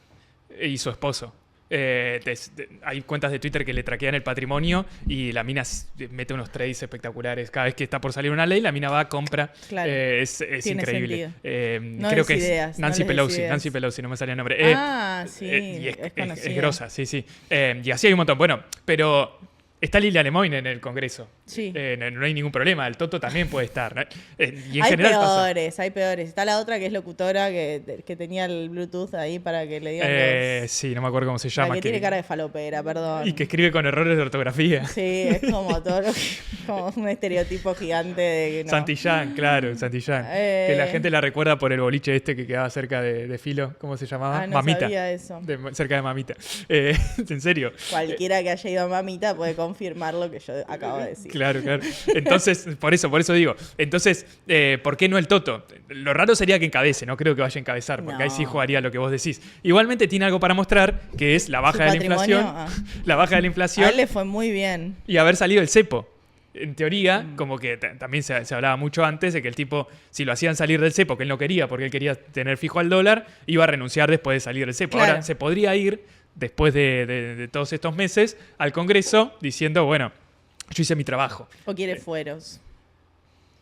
y su esposo. Hay cuentas de Twitter que le traquean el patrimonio y la mina mete unos trades espectaculares. Cada vez que está por salir una ley, la mina va, compra. Claro. Es Tiene increíble. No Creo des que ideas, es Nancy no les Pelosi. ideas. Nancy Pelosi, no me salía el nombre. Sí, Y es conocida. es grosa, sí. Y así hay un montón. Bueno, pero está Lilia Lemoyne en el Congreso. Sí. No hay ningún problema. El Toto también puede estar, ¿no? Y en Hay general pasa. hay peores. Está la otra que es locutora que tenía el Bluetooth ahí para que le digan los... Sí, no me acuerdo cómo se La llama. que tiene cara de falopera, perdón. Y que escribe con errores de ortografía. Sí, es como todo lo que, como un estereotipo gigante de que no. Santillán, claro, Santillán. Que la gente la recuerda por el boliche este que quedaba cerca de Filo. ¿Cómo se llamaba? No Mamita. sabía eso. Cerca de Mamita. En serio. Cualquiera que haya ido a Mamita puede confirmar lo que yo acabo de decir. Claro. Entonces, por eso digo. Entonces, ¿por qué no el Toto? Lo raro sería que encabece, no creo que vaya a encabezar, porque No. ahí sí jugaría lo que vos decís. Igualmente tiene algo para mostrar, que es la baja ¿Su de la patrimonio? inflación. La baja de la A inflación. él le fue muy bien. Y haber salido el cepo. En teoría, como que también se hablaba mucho antes de que el tipo, si lo hacían salir del cepo, que él no quería, porque él quería tener fijo al dólar, iba a renunciar después de salir del cepo. Claro. Ahora se podría ir, después de todos estos meses, al Congreso diciendo, bueno, yo hice mi trabajo. O quiere fueros.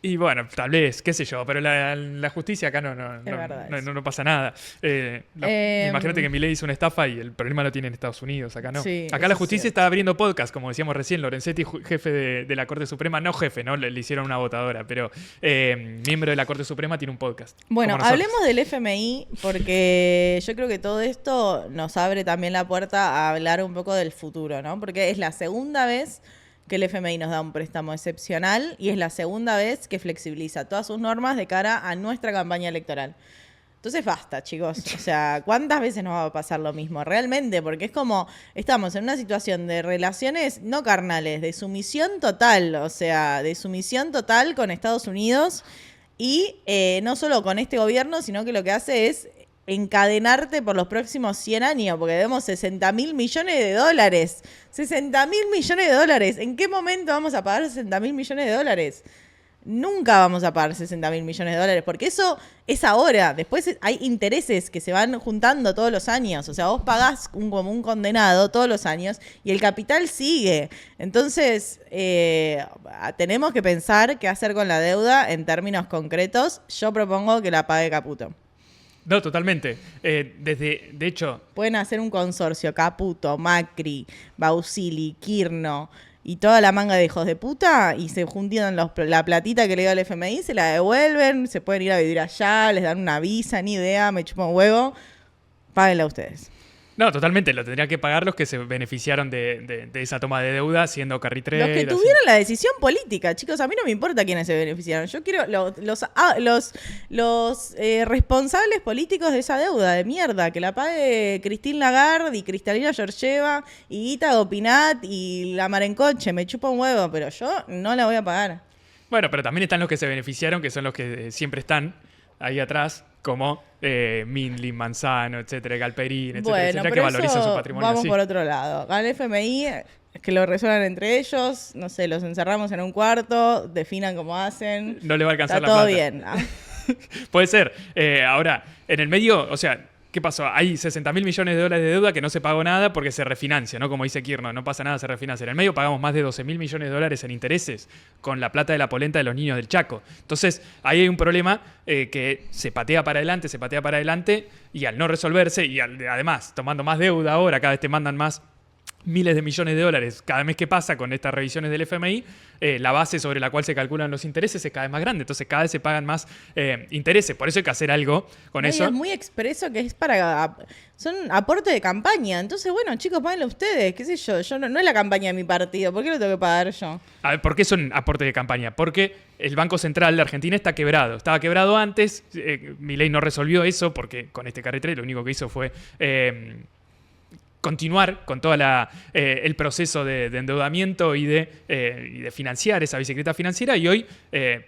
Y bueno, tal vez, qué sé yo, pero la justicia acá verdad eso. no pasa nada. Imagínate que Milei hizo una estafa y el problema lo tiene en Estados Unidos, acá no. Sí, Acá eso la es justicia cierto. está abriendo podcast, como decíamos recién, Lorenzetti, jefe de la Corte Suprema, no jefe, ¿no? Le hicieron una votadora, pero miembro de la Corte Suprema tiene un podcast. Bueno, como nosotros. hablemos del FMI porque yo creo que todo esto nos abre también la puerta a hablar un poco del futuro, ¿no? Porque es la segunda vez que el FMI nos da un préstamo excepcional y es la segunda vez que flexibiliza todas sus normas de cara a nuestra campaña electoral. Entonces basta, chicos. O sea, ¿cuántas veces nos va a pasar lo mismo? Realmente, porque es como, estamos en una situación de relaciones no carnales, de sumisión total, o sea, de sumisión total con Estados Unidos y no solo con este gobierno, sino que lo que hace es encadenarte por los próximos 100 años, porque debemos 60.000 millones de dólares. 60.000 millones de dólares. ¿En qué momento vamos a pagar 60.000 millones de dólares? Nunca vamos a pagar 60.000 millones de dólares, porque eso es ahora. Después hay intereses que se van juntando todos los años. O sea, vos pagás como un condenado todos los años y el capital sigue. Entonces, tenemos que pensar qué hacer con la deuda en términos concretos. Yo propongo que la pague Caputo. No, totalmente. De hecho, Pueden hacer un consorcio, Caputo, Macri, Bausili, Kirno y toda la manga de hijos de puta y se juntan la platita que le dio al FMI, se la devuelven, se pueden ir a vivir allá, les dan una visa, ni idea, me chupo un huevo. Páguenla ustedes. No, totalmente. Lo tendrían que pagar los que se beneficiaron de esa toma de deuda siendo carry Los que trade. tuvieron la decisión política, chicos. A mí no me importa quiénes se beneficiaron. Yo quiero los responsables políticos de esa deuda de mierda. Que la pague Christine Lagarde y Cristalina Georgieva y Guita Gopinat y la Marencoche. Me chupa un huevo, pero yo no la voy a pagar. Bueno, pero también están los que se beneficiaron, que son los que siempre están ahí atrás, como Mindlin, Manzano, etcétera, Galperín, etcétera, Bueno, etcétera, que pero valorizan eso su patrimonio vamos así. por otro lado. Al FMI, que lo resuelvan entre ellos, no sé, los encerramos en un cuarto, definan cómo hacen. No le va a alcanzar Está la todo plata. bien. ¿No? Puede ser. Ahora, en el medio, o sea, ¿qué pasó? Hay 60.000 millones de dólares de deuda que no se pagó nada porque se refinancia, ¿no? Como dice Kirchner, no pasa nada, se refinancia. En el medio pagamos más de 12.000 millones de dólares en intereses con la plata de la polenta de los niños del Chaco. Entonces, ahí hay un problema que se patea para adelante y al no resolverse y además tomando más deuda ahora, cada vez te mandan más miles de millones de dólares cada mes que pasa con estas revisiones del FMI, la base sobre la cual se calculan los intereses es cada vez más grande. Entonces cada vez se pagan más intereses. Por eso hay que hacer algo con eso. Es muy expreso que es para... Son aporte de campaña. Entonces, bueno, chicos, páguenlo ustedes. ¿Qué sé yo? Yo no es la campaña de mi partido. ¿Por qué lo tengo que pagar yo? A ver, ¿por qué son aportes de campaña? Porque el Banco Central de Argentina está quebrado. Estaba quebrado antes. Milei no resolvió eso porque con este carretre lo único que hizo fue... continuar con todo el proceso de endeudamiento y de financiar esa bicicleta financiera y hoy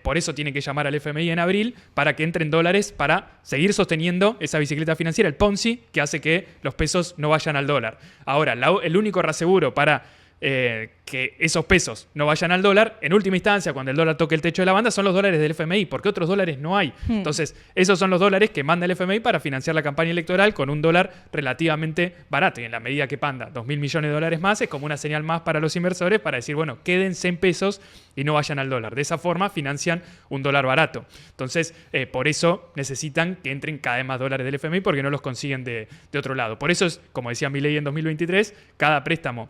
por eso tiene que llamar al FMI en abril para que entren dólares para seguir sosteniendo esa bicicleta financiera, el Ponzi, que hace que los pesos no vayan al dólar. Ahora, el único reaseguro para que esos pesos no vayan al dólar, en última instancia, cuando el dólar toque el techo de la banda, son los dólares del FMI, porque otros dólares no hay. Entonces, esos son los dólares que manda el FMI para financiar la campaña electoral con un dólar relativamente barato. Y en la medida que panda 2.000 millones de dólares más, es como una señal más para los inversores para decir, bueno, quédense en pesos y no vayan al dólar. De esa forma financian un dólar barato. Entonces, por eso necesitan que entren cada vez más dólares del FMI porque no los consiguen de otro lado. Por eso es, como decía Milei en 2023, cada préstamo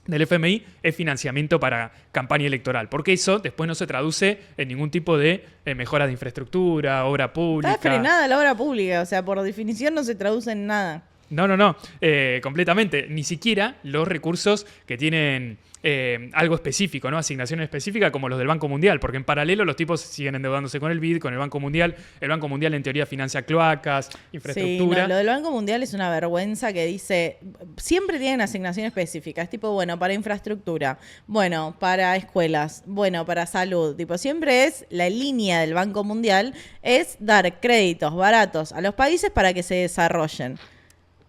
del FMI es financiamiento para campaña electoral, porque eso después no se traduce en ningún tipo de mejoras de infraestructura, obra pública. Está frenada la obra pública, o sea, por definición no se traduce en nada. No, completamente. Ni siquiera los recursos que tienen algo específico, ¿no? Asignaciones específicas como los del Banco Mundial, porque en paralelo los tipos siguen endeudándose con el BID, con el Banco Mundial. El Banco Mundial en teoría financia cloacas, infraestructura. Sí, no, lo del Banco Mundial es una vergüenza que dice, siempre tienen asignación específica, es tipo, bueno, para infraestructura, bueno, para escuelas, bueno, para salud, tipo, siempre es la línea del Banco Mundial, es dar créditos baratos a los países para que se desarrollen.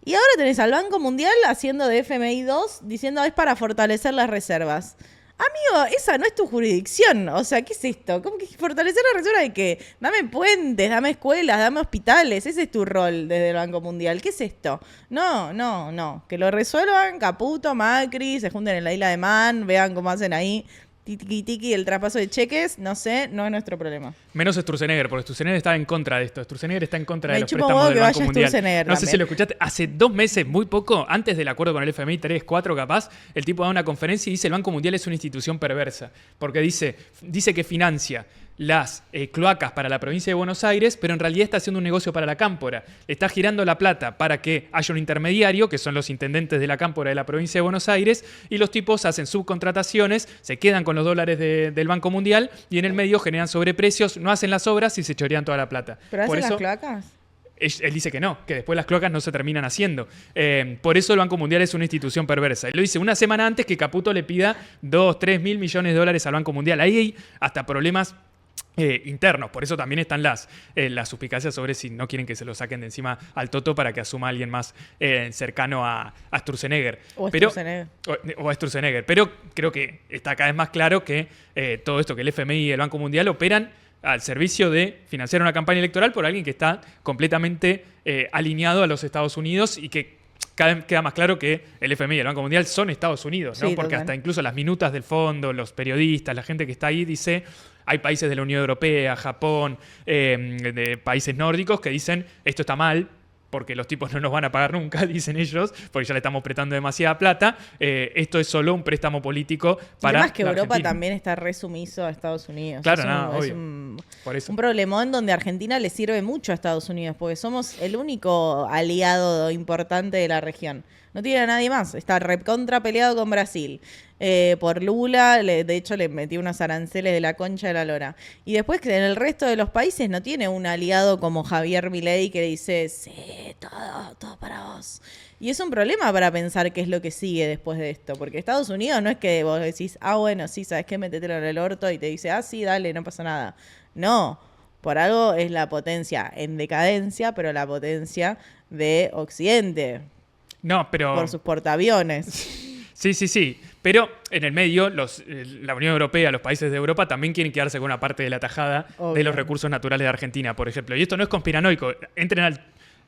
Y ahora tenés al Banco Mundial haciendo de FMI 2, diciendo es para fortalecer las reservas. Amigo, esa no es tu jurisdicción. O sea, ¿qué es esto? ¿Cómo que fortalecer las reservas de qué? Dame puentes, dame escuelas, dame hospitales. Ese es tu rol desde el Banco Mundial. ¿Qué es esto? No. Que lo resuelvan Caputo, Macri, se junten en la isla de Man, vean cómo hacen ahí. Tiki, el traspaso de cheques, no sé, no es nuestro problema. Menos Sturzenegger, porque Sturzenegger está en contra de esto. Sturzenegger está en contra de los chupa préstamos huevo del que Banco vaya Mundial. Sturzenegger No sé también. si lo escuchaste. Hace 2 meses, muy poco, antes del acuerdo con el FMI, 3, 4 capaz, el tipo da una conferencia y dice el Banco Mundial es una institución perversa. Porque dice que financia las cloacas para la provincia de Buenos Aires, pero en realidad está haciendo un negocio para la cámpora. Le está girando la plata para que haya un intermediario, que son los intendentes de la cámpora de la provincia de Buenos Aires, y los tipos hacen subcontrataciones, se quedan con los dólares del Banco Mundial y en el medio generan sobreprecios, no hacen las obras y se chorean toda la plata. ¿Pero Por hacen eso, las cloacas? él dice que no, que después las cloacas no se terminan haciendo. Por eso el Banco Mundial es una institución perversa. Y lo dice una semana antes que Caputo le pida 2-3 mil millones de dólares al Banco Mundial. Ahí hay hasta problemas internos, por eso también están las suspicacias sobre si no quieren que se lo saquen de encima al Toto para que asuma a alguien más cercano a Sturzenegger. O a Sturzenegger. Pero creo que está cada vez más claro que todo esto, que el FMI y el Banco Mundial operan al servicio de financiar una campaña electoral por alguien que está completamente alineado a los Estados Unidos y que cada vez queda más claro que el FMI y el Banco Mundial son Estados Unidos, ¿no? Sí, Porque total. hasta incluso las minutas del fondo, los periodistas, la gente que está ahí dice, hay países de la Unión Europea, Japón, de países nórdicos que dicen esto está mal porque los tipos no nos van a pagar nunca, dicen ellos, porque ya le estamos prestando demasiada plata. Esto es solo un préstamo político para Además que la Europa Argentina. también está resumiso a Estados Unidos. Claro, es no, es obvio. Por eso. un problemón donde Argentina le sirve mucho a Estados Unidos, porque somos el único aliado importante de la región. No tiene a nadie más. Está recontra peleado con Brasil. Por Lula, de hecho, le metió unos aranceles de la concha de la lora. Y después que en el resto de los países no tiene un aliado como Javier Milei que dice, sí, todo para vos. Y es un problema para pensar qué es lo que sigue después de esto. Porque Estados Unidos no es que vos decís, bueno, sí, ¿sabes qué? Métetelo en el orto y te dice, sí, dale, no pasa nada. No, por algo es la potencia en decadencia, pero la potencia de Occidente. No, pero... Por sus portaaviones. Sí. Pero en el medio, la Unión Europea, los países de Europa también quieren quedarse con una parte de la tajada de los recursos naturales de Argentina, por ejemplo. Y esto no es conspiranoico. Entren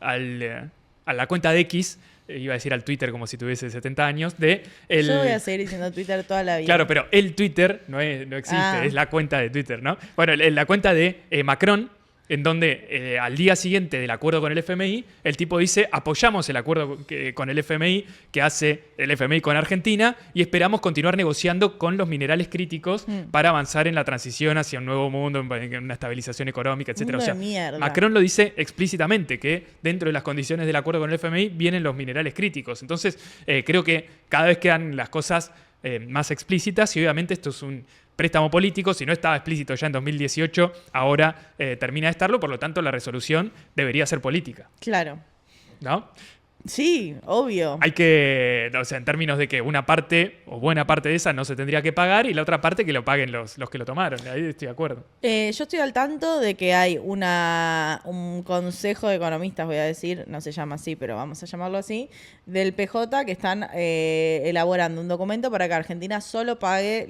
a la cuenta de X, iba a decir al Twitter como si tuviese 70 años, Yo voy a seguir diciendo Twitter toda la vida. Claro, pero el Twitter no existe, es la cuenta de Twitter, ¿no? Bueno, la cuenta de Macron, en donde al día siguiente del acuerdo con el FMI, el tipo dice, apoyamos el acuerdo con el FMI que hace el FMI con Argentina y esperamos continuar negociando con los minerales críticos para avanzar en la transición hacia un nuevo mundo, en una estabilización económica, etc. Mundo O sea, de mierda. Macron lo dice explícitamente, que dentro de las condiciones del acuerdo con el FMI vienen los minerales críticos. Entonces, creo que cada vez quedan las cosas más explícitas y obviamente esto es un préstamo político. Si no estaba explícito ya en 2018, ahora termina de estarlo, por lo tanto la resolución debería ser política. Claro. ¿No? Sí, obvio. Hay que, o sea, en términos de que una parte o buena parte de esa no se tendría que pagar y la otra parte que lo paguen los que lo tomaron. Ahí estoy de acuerdo. Yo estoy al tanto de que hay un consejo de economistas, voy a decir, no se llama así, pero vamos a llamarlo así, del PJ que están elaborando un documento para que Argentina solo pague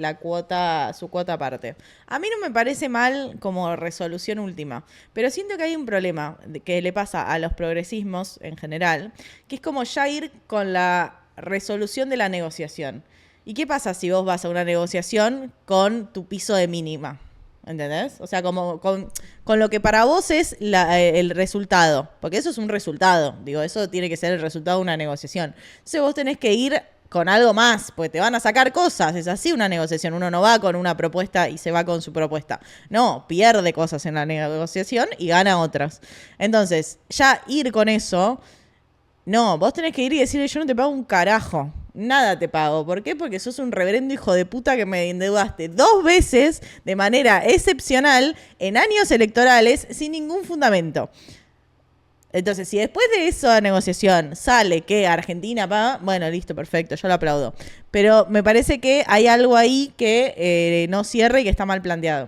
su cuota aparte. A mí no me parece mal como resolución última, pero siento que hay un problema que le pasa a los progresismos en general, que es como ya ir con la resolución de la negociación. ¿Y qué pasa si vos vas a una negociación con tu piso de mínima? ¿Entendés? O sea, como con lo que para vos es el resultado. Porque eso es un resultado. Digo, eso tiene que ser el resultado de una negociación. Entonces vos tenés que ir con algo más, porque te van a sacar cosas. Es así una negociación. Uno no va con una propuesta y se va con su propuesta. No, pierde cosas en la negociación y gana otras. Entonces, ya ir con eso... No, vos tenés que ir y decirle, yo no te pago un carajo. Nada te pago. ¿Por qué? Porque sos un reverendo hijo de puta que me endeudaste 2 veces de manera excepcional en años electorales sin ningún fundamento. Entonces, si después de esa negociación sale que Argentina paga, bueno, listo, perfecto, yo lo aplaudo. Pero me parece que hay algo ahí que no cierra y que está mal planteado.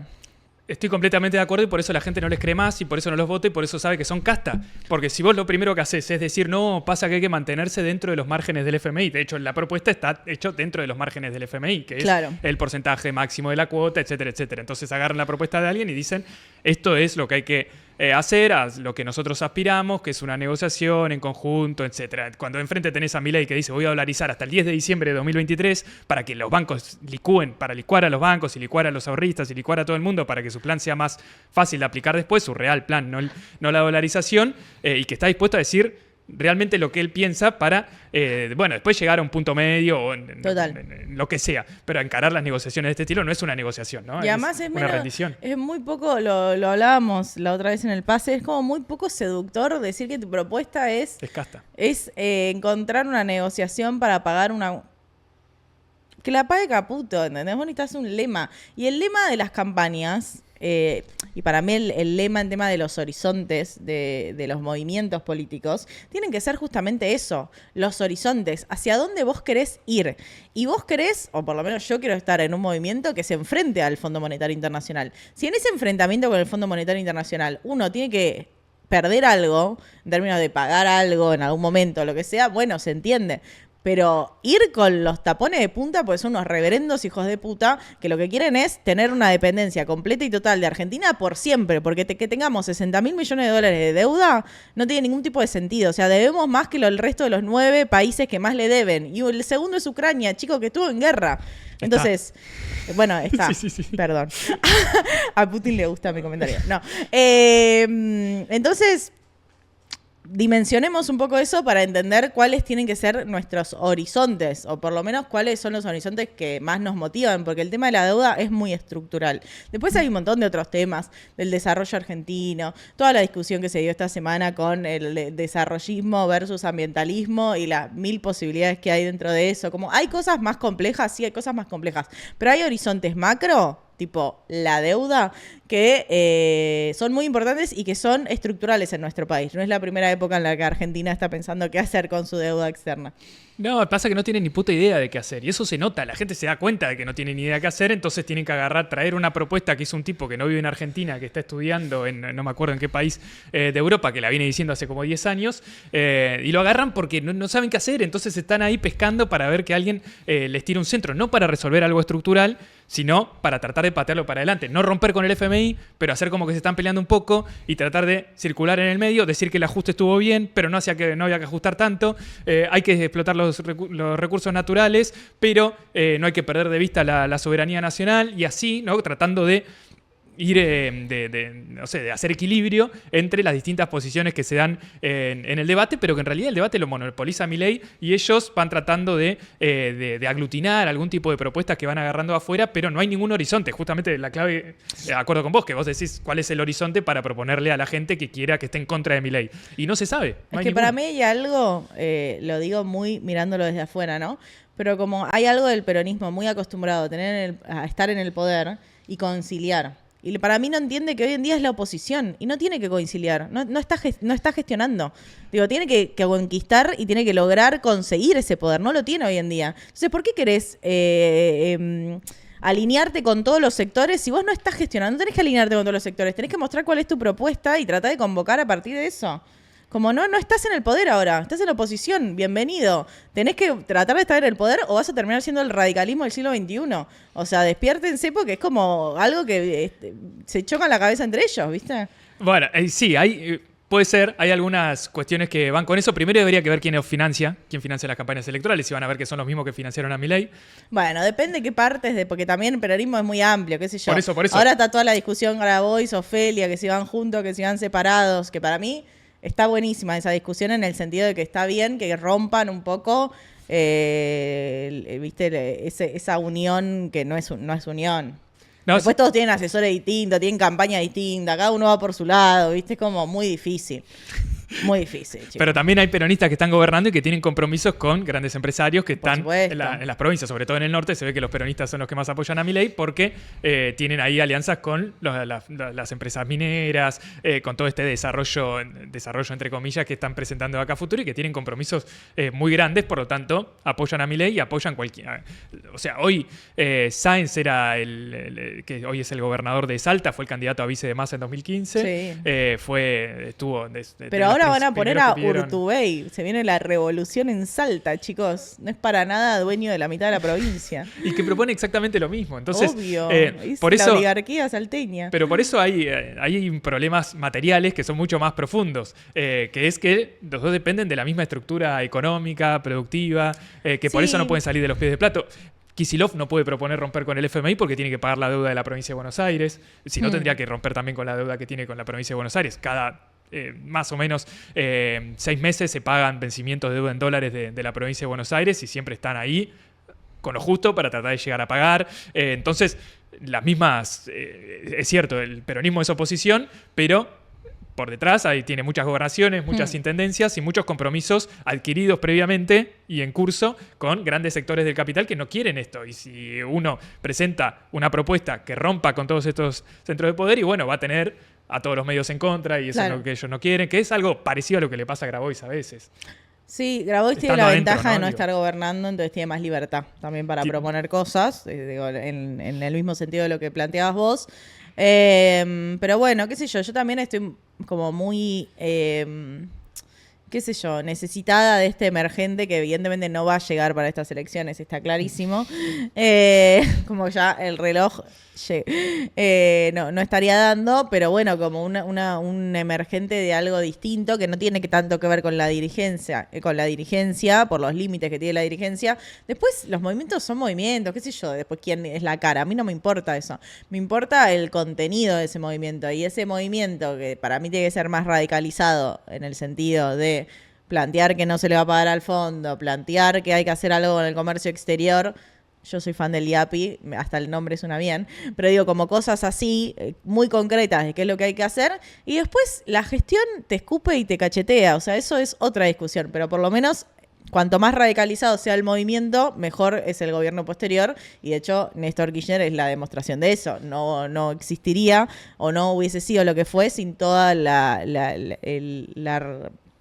Estoy completamente de acuerdo y por eso la gente no les cree más y por eso no los vota y por eso sabe que son casta. Porque si vos lo primero que haces es decir, no, pasa que hay que mantenerse dentro de los márgenes del FMI. De hecho, la propuesta está hecha dentro de los márgenes del FMI, que es el porcentaje máximo de la cuota, etcétera, etcétera. Entonces agarran la propuesta de alguien y dicen, esto es lo que hay que hacer, a lo que nosotros aspiramos, que es una negociación en conjunto, etcétera. Cuando enfrente tenés a Milei que dice, voy a dolarizar hasta el 10 de diciembre de 2023 para que los bancos licúen, para licuar a los bancos y licuar a los ahorristas y licuar a todo el mundo para que su plan sea más fácil de aplicar después, su real plan, no la dolarización, y que está dispuesto a decir realmente lo que él piensa para, después llegar a un punto medio o en lo que sea. Pero encarar las negociaciones de este estilo no es una negociación, ¿no? Y además es una rendición. Es muy poco, lo hablábamos la otra vez en el pase, es como muy poco seductor decir que tu propuesta es casta. Es encontrar una negociación para pagar una... Que la pague Caputo, ¿entendés? Vos necesitas un lema. Y el lema de las campañas... y para mí el lema en tema de los horizontes de los movimientos políticos tienen que ser justamente eso, los horizontes, hacia dónde vos querés ir. Y vos querés, o por lo menos yo quiero estar en un movimiento que se enfrente al Fondo Monetario Internacional. Si en ese enfrentamiento con el Fondo Monetario Internacional uno tiene que perder algo, en términos de pagar algo en algún momento, lo que sea, bueno, se entiende. Pero ir con los tapones de punta, pues son unos reverendos hijos de puta que lo que quieren es tener una dependencia completa y total de Argentina por siempre. Porque que tengamos 60.000 millones de dólares de deuda no tiene ningún tipo de sentido. O sea, debemos más que el resto de los 9 países que más le deben. Y el segundo es Ucrania, chico, que estuvo en guerra. Entonces, bueno, está. Sí. Perdón. A Putin le gusta mi comentario. No. Entonces... dimensionemos un poco eso para entender cuáles tienen que ser nuestros horizontes, o por lo menos cuáles son los horizontes que más nos motivan, porque el tema de la deuda es muy estructural. Después hay un montón de otros temas, del desarrollo argentino, toda la discusión que se dio esta semana con el desarrollismo versus ambientalismo y las 1000 posibilidades que hay dentro de eso. Como hay cosas más complejas, sí, hay cosas más complejas, pero hay horizontes macro, tipo la deuda, que son muy importantes y que son estructurales en nuestro país. No es la primera época en la que Argentina está pensando qué hacer con su deuda externa. No, pasa que no tienen ni puta idea de qué hacer. Y eso se nota, la gente se da cuenta de que no tienen ni idea de qué hacer, entonces tienen que traer una propuesta que hizo un tipo que no vive en Argentina, que está estudiando en, no me acuerdo en qué país de Europa, que la viene diciendo hace como 10 años, y lo agarran porque no saben qué hacer, entonces están ahí pescando para ver que alguien les tire un centro, no para resolver algo estructural, sino para tratar de patearlo para adelante. No romper con el FMI, pero hacer como que se están peleando un poco y tratar de circular en el medio, decir que el ajuste estuvo bien, pero no había que ajustar tanto, hay que explotar los recursos naturales, pero no hay que perder de vista la soberanía nacional, y así, ¿no? Tratando de ir de hacer equilibrio entre las distintas posiciones que se dan en el debate, pero que en realidad el debate lo monopoliza Milei y ellos van tratando de aglutinar algún tipo de propuestas que van agarrando afuera, pero no hay ningún horizonte. Justamente la clave, de acuerdo con vos, que vos decís cuál es el horizonte para proponerle a la gente que quiera que esté en contra de Milei. Y no se sabe. Es que para mí hay algo, lo digo muy mirándolo desde afuera, ¿no? Pero como hay algo del peronismo muy acostumbrado a estar en el poder y conciliar. Y para mí no entiende que hoy en día es la oposición y no tiene que conciliar, no está gestionando. Digo, tiene que conquistar y tiene que lograr conseguir ese poder, no lo tiene hoy en día. Entonces, ¿por qué querés alinearte con todos los sectores si vos no estás gestionando? No tenés que alinearte con todos los sectores, tenés que mostrar cuál es tu propuesta y tratar de convocar a partir de eso. Como no estás en el poder ahora, estás en la oposición, bienvenido. Tenés que tratar de estar en el poder o vas a terminar siendo el radicalismo del siglo XXI. O sea, despiértense porque es como algo que se choca en la cabeza entre ellos, ¿viste? Bueno, sí, puede ser, hay algunas cuestiones que van con eso. Primero debería que ver quién financia las campañas electorales, y van a ver que son los mismos que financiaron a Milei. Bueno, depende de qué partes, porque también el peronismo es muy amplio, qué sé yo. Por eso. Ahora está toda la discusión Grabois, Ofelia, que si van juntos, que si van separados, que para mí está buenísima esa discusión en el sentido de que está bien que rompan un poco ¿viste? Esa unión que no es unión. No, después todos tienen asesores distintos, tienen campaña distinta, cada uno va por su lado, ¿viste? Es como muy difícil. Muy difícil, chicos. Pero también hay peronistas que están gobernando y que tienen compromisos con grandes empresarios que están en las provincias, sobre todo en el norte. Se ve que los peronistas son los que más apoyan a Milei porque tienen ahí alianzas con las empresas mineras, con todo este desarrollo entre comillas que están presentando acá a futuro y que tienen compromisos muy grandes, por lo tanto apoyan a Milei y apoyan cualquiera. O sea, hoy Sáenz era que hoy es el gobernador de Salta, fue el candidato a vice de Massa en 2015. Sí. Pero ahora van a poner a Urtubey. Se viene la revolución en Salta, chicos. No es para nada dueño de la mitad de la provincia. Y que propone exactamente lo mismo. Entonces, obvio. Por la eso, oligarquía salteña. Pero por eso hay problemas materiales que son mucho más profundos. Que es que los dos dependen de la misma estructura económica, productiva, que por eso no pueden salir de los pies de plato. Kicillof no puede proponer romper con el FMI porque tiene que pagar la deuda de la provincia de Buenos Aires. Si no, tendría que romper también con la deuda que tiene con la provincia de Buenos Aires. Más o menos 6 meses se pagan vencimientos de deuda en dólares de la provincia de Buenos Aires y siempre están ahí con lo justo para tratar de llegar a pagar. Entonces, las mismas, es cierto, el peronismo es oposición, pero por detrás ahí tiene muchas gobernaciones, muchas intendencias y muchos compromisos adquiridos previamente y en curso con grandes sectores del capital que no quieren esto. Y si uno presenta una propuesta que rompa con todos estos centros de poder, y bueno, va a tener a todos los medios en contra, y eso es lo que ellos no quieren, que es algo parecido a lo que le pasa a Grabois a veces. Sí, Grabois tiene la ventaja de no estar gobernando, entonces tiene más libertad también para proponer cosas, en el mismo sentido de lo que planteabas vos. Pero bueno, qué sé yo también estoy como muy qué sé yo, necesitada de este emergente que evidentemente no va a llegar para estas elecciones, está clarísimo. Como ya el reloj no estaría dando, pero bueno, como un emergente de algo distinto que no tiene tanto que ver con la dirigencia, por los límites que tiene la dirigencia. Después los movimientos son movimientos, qué sé yo, después quién es la cara. A mí no me importa eso. Me importa el contenido de ese movimiento, y ese movimiento que para mí tiene que ser más radicalizado en el sentido de plantear que no se le va a pagar al fondo, plantear que hay que hacer algo con el comercio exterior. Yo soy fan del IAPI, hasta el nombre suena bien, pero digo, como cosas así, muy concretas de qué es lo que hay que hacer, y después la gestión te escupe y te cachetea, o sea, eso es otra discusión, pero por lo menos cuanto más radicalizado sea el movimiento, mejor es el gobierno posterior, y de hecho Néstor Kirchner es la demostración de eso. No existiría o no hubiese sido lo que fue sin toda la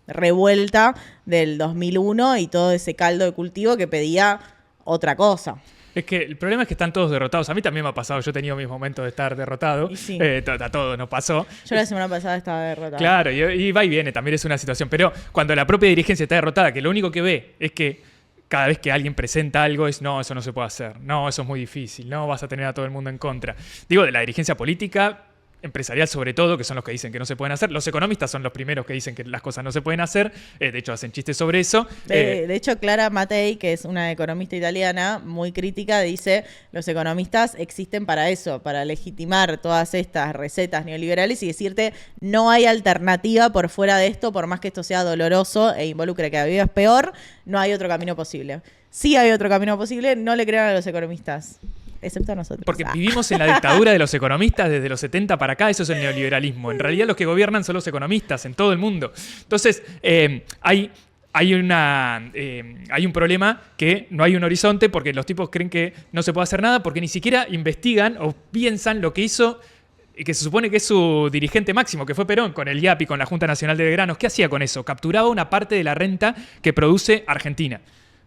revuelta del 2001 y todo ese caldo de cultivo que pedía otra cosa. Es que el problema es que están todos derrotados. A mí también me ha pasado. Yo he tenido mis momentos de estar derrotado. Y sí. A todos nos pasó. Yo la semana pasada estaba derrotada. Claro, y va y viene. También es una situación. Pero cuando la propia dirigencia está derrotada, que lo único que ve es que cada vez que alguien presenta algo es, no, eso no se puede hacer. No, eso es muy difícil. No, vas a tener a todo el mundo en contra. Digo, de la dirigencia política, empresarial sobre todo, que son los que dicen que no se pueden hacer. Los economistas son los primeros que dicen que las cosas no se pueden hacer. De hecho, hacen chistes sobre eso. De hecho, Clara Mattei, que es una economista italiana muy crítica, dice, los economistas existen para eso, para legitimar todas estas recetas neoliberales y decirte, no hay alternativa por fuera de esto, por más que esto sea doloroso e involucre que la vida es peor, no hay otro camino posible. Sí hay otro camino posible, no le crean a los economistas. Excepto a nosotros. Porque vivimos en la dictadura de los economistas desde los 70 para acá. Eso es el neoliberalismo. En realidad los que gobiernan son los economistas en todo el mundo. Entonces, hay un problema que no hay un horizonte porque los tipos creen que no se puede hacer nada porque ni siquiera investigan o piensan lo que hizo, que se supone que es su dirigente máximo, que fue Perón, con el IAPI, con la Junta Nacional de Granos. ¿Qué hacía con eso? Capturaba una parte de la renta que produce Argentina.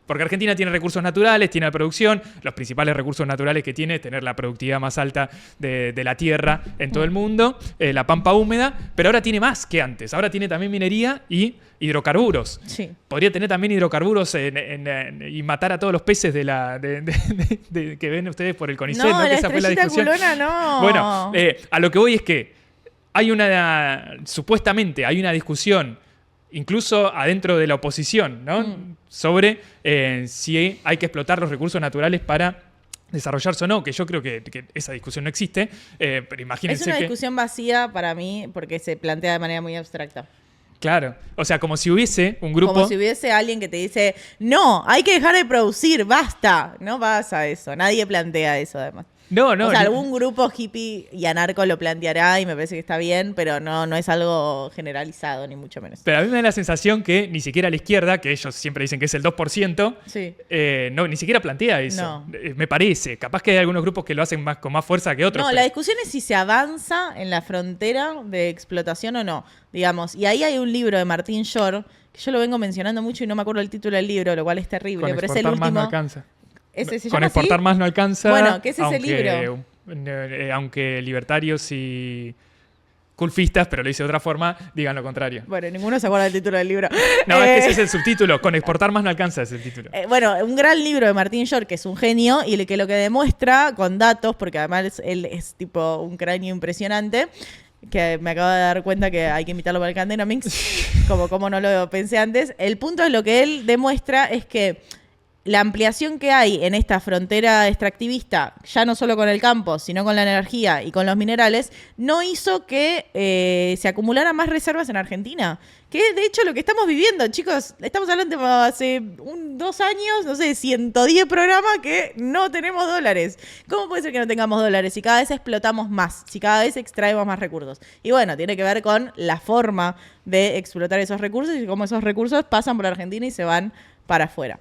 Porque Argentina tiene recursos naturales, tiene la producción, los principales recursos naturales que tiene es tener la productividad más alta de la tierra en todo el mundo, la pampa húmeda, pero ahora tiene más que antes. Ahora tiene también minería y hidrocarburos. Sí. Podría tener también hidrocarburos y matar a todos los peces que ven ustedes por el CONICET. No, que esa fue la discusión. Culona, no. Bueno, a lo que voy es que supuestamente hay una discusión incluso adentro de la oposición, ¿no? Sobre si hay que explotar los recursos naturales para desarrollarse o no, que yo creo que esa discusión no existe, pero imagínense que... Es una discusión vacía para mí porque se plantea de manera muy abstracta. Claro, o sea, como si hubiese un grupo... Como si hubiese alguien que te dice, no, hay que dejar de producir, basta. No pasa eso, nadie plantea eso además. No. O sea, algún grupo hippie y anarco lo planteará y me parece que está bien, pero no es algo generalizado, ni mucho menos. Pero a mí me da la sensación que ni siquiera la izquierda, que ellos siempre dicen que es el 2%, sí. Ni siquiera plantea eso. No. Me parece. Capaz que hay algunos grupos que lo hacen con más fuerza que otros. No, la discusión es si se avanza en la frontera de explotación o no, digamos. Y ahí hay un libro de Martín Shore, que yo lo vengo mencionando mucho y no me acuerdo el título del libro, lo cual es terrible, pero es el último... Más no alcanza. Con exportar así? Más no alcanza. Bueno, ¿qué es ese libro? Aunque libertarios y culfistas, pero lo dice de otra forma, digan lo contrario. Bueno, ninguno se acuerda del título del libro. No, es que ese es el subtítulo. Con exportar más no alcanza es el título. Bueno, un gran libro de Martín Shore, que es un genio, y lo que demuestra con datos, porque además él es tipo un cráneo impresionante, que me acabo de dar cuenta que hay que invitarlo para el Candenomics, como no lo pensé antes. El punto es lo que él demuestra es que la ampliación que hay en esta frontera extractivista, ya no solo con el campo, sino con la energía y con los minerales, no hizo que se acumularan más reservas en Argentina. Que es de hecho lo que estamos viviendo, chicos. Estamos hablando de hace 2 años, no sé, 110 programas que no tenemos dólares. ¿Cómo puede ser que no tengamos dólares si cada vez explotamos más, si cada vez extraemos más recursos? Y bueno, tiene que ver con la forma de explotar esos recursos y cómo esos recursos pasan por Argentina y se van para afuera.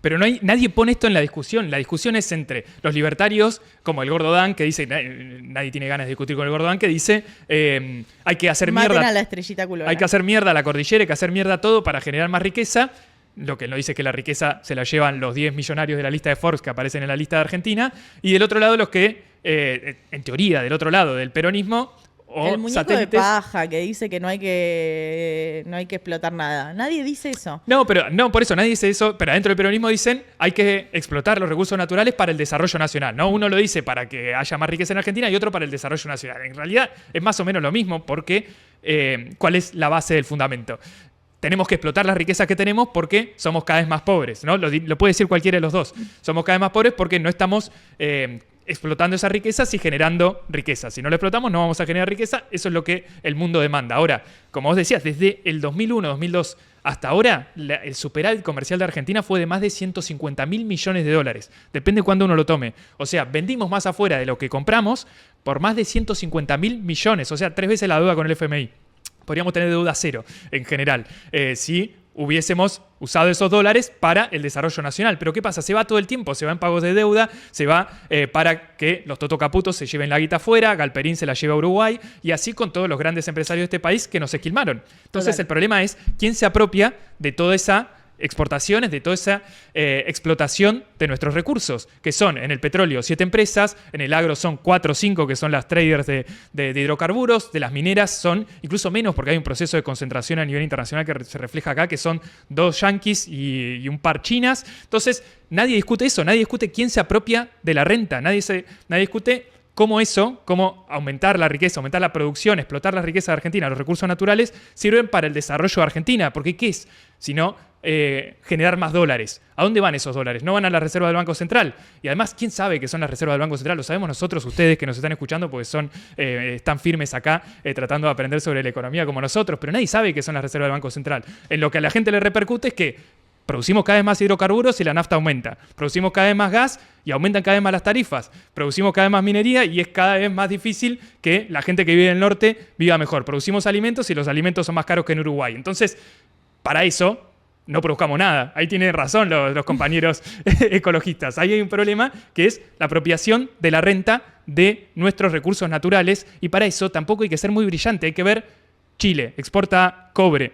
Pero nadie pone esto en la discusión. La discusión es entre los libertarios, como el Gordo Dan, que dice, nadie tiene ganas de discutir con el Gordo Dan, que dice, hay que hacer Maten mierda. A la estrellita culona. Hay que hacer mierda a la cordillera, hay que hacer mierda a todo para generar más riqueza. Lo que él no dice es que la riqueza se la llevan los 10 millonarios de la lista de Forbes que aparecen en la lista de Argentina. Y del otro lado, los que, en teoría, del otro lado del peronismo, o el muñeco satélites. de paja que dice que no hay que explotar nada. Nadie dice eso. No, pero no, por eso nadie dice eso, pero adentro del peronismo dicen hay que explotar los recursos naturales para el desarrollo nacional, ¿no? Uno lo dice para que haya más riqueza en Argentina y otro para el desarrollo nacional. En realidad es más o menos lo mismo porque ¿cuál es la base del fundamento? Tenemos que explotar las riquezas que tenemos porque somos cada vez más pobres, ¿no? Lo puede decir cualquiera de los dos. Somos cada vez más pobres porque no estamos explotando esas riquezas y generando riqueza. Si no lo explotamos, no vamos a generar riqueza. Eso es lo que el mundo demanda. Ahora, como vos decías, desde el 2001, 2002 hasta ahora, el superávit comercial de Argentina fue de más de 150.000 millones de dólares. Depende de cuándo uno lo tome. O sea, vendimos más afuera de lo que compramos por más de 150.000 millones. O sea, 3 veces la deuda con el FMI. Podríamos tener deuda cero en general. Si hubiésemos usado esos dólares para el desarrollo nacional. Pero ¿qué pasa? Se va todo el tiempo, se va en pagos de deuda, se va para que los totocaputos se lleven la guita afuera, Galperín se la lleva a Uruguay, y así con todos los grandes empresarios de este país que nos esquilmaron. Entonces el problema es quién se apropia de toda esa exportaciones, de toda esa explotación de nuestros recursos, que son en el petróleo 7 empresas, en el agro son 4 o 5 que son las traders de hidrocarburos, de las mineras son incluso menos porque hay un proceso de concentración a nivel internacional que se refleja acá, que son 2 yanquis y un par chinas. Entonces nadie discute eso, nadie discute quién se apropia de la renta, nadie discute cómo aumentar la riqueza, aumentar la producción, explotar las riquezas de Argentina, los recursos naturales, sirven para el desarrollo de Argentina. Porque ¿qué es? Sino generar más dólares. ¿A dónde van esos dólares? No van a la reserva del Banco Central. Y además, ¿quién sabe qué son las reservas del Banco Central? Lo sabemos nosotros, ustedes que nos están escuchando, porque están firmes acá tratando de aprender sobre la economía como nosotros, pero nadie sabe qué son las reservas del Banco Central. En lo que a la gente le repercute es que producimos cada vez más hidrocarburos y la nafta aumenta. Producimos cada vez más gas y aumentan cada vez más las tarifas. Producimos cada vez más minería y es cada vez más difícil que la gente que vive en el norte viva mejor. Producimos alimentos y los alimentos son más caros que en Uruguay. Entonces, para eso no produzcamos nada. Ahí tienen razón los compañeros ecologistas. Ahí hay un problema que es la apropiación de la renta de nuestros recursos naturales, y para eso tampoco hay que ser muy brillante. Hay que ver, Chile exporta cobre,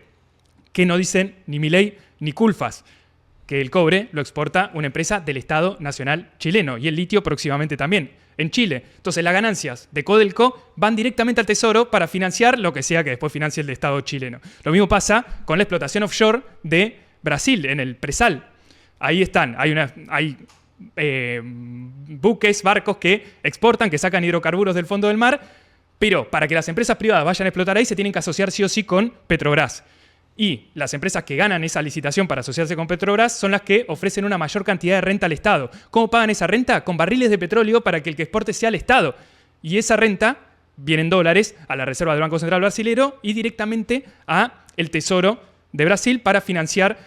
que no dicen ni Milei ni Culfas, que el cobre lo exporta una empresa del Estado Nacional chileno, y el litio próximamente también en Chile. Entonces las ganancias de Codelco van directamente al Tesoro para financiar lo que sea que después financie el Estado chileno. Lo mismo pasa con la explotación offshore de Brasil, en el Presal. Ahí están, hay buques, barcos que exportan, que sacan hidrocarburos del fondo del mar, pero para que las empresas privadas vayan a explotar ahí se tienen que asociar sí o sí con Petrobras. Y las empresas que ganan esa licitación para asociarse con Petrobras son las que ofrecen una mayor cantidad de renta al Estado. ¿Cómo pagan esa renta? Con barriles de petróleo para que el que exporte sea el Estado. Y esa renta viene en dólares a la Reserva del Banco Central Brasilero y directamente a el Tesoro de Brasil para financiar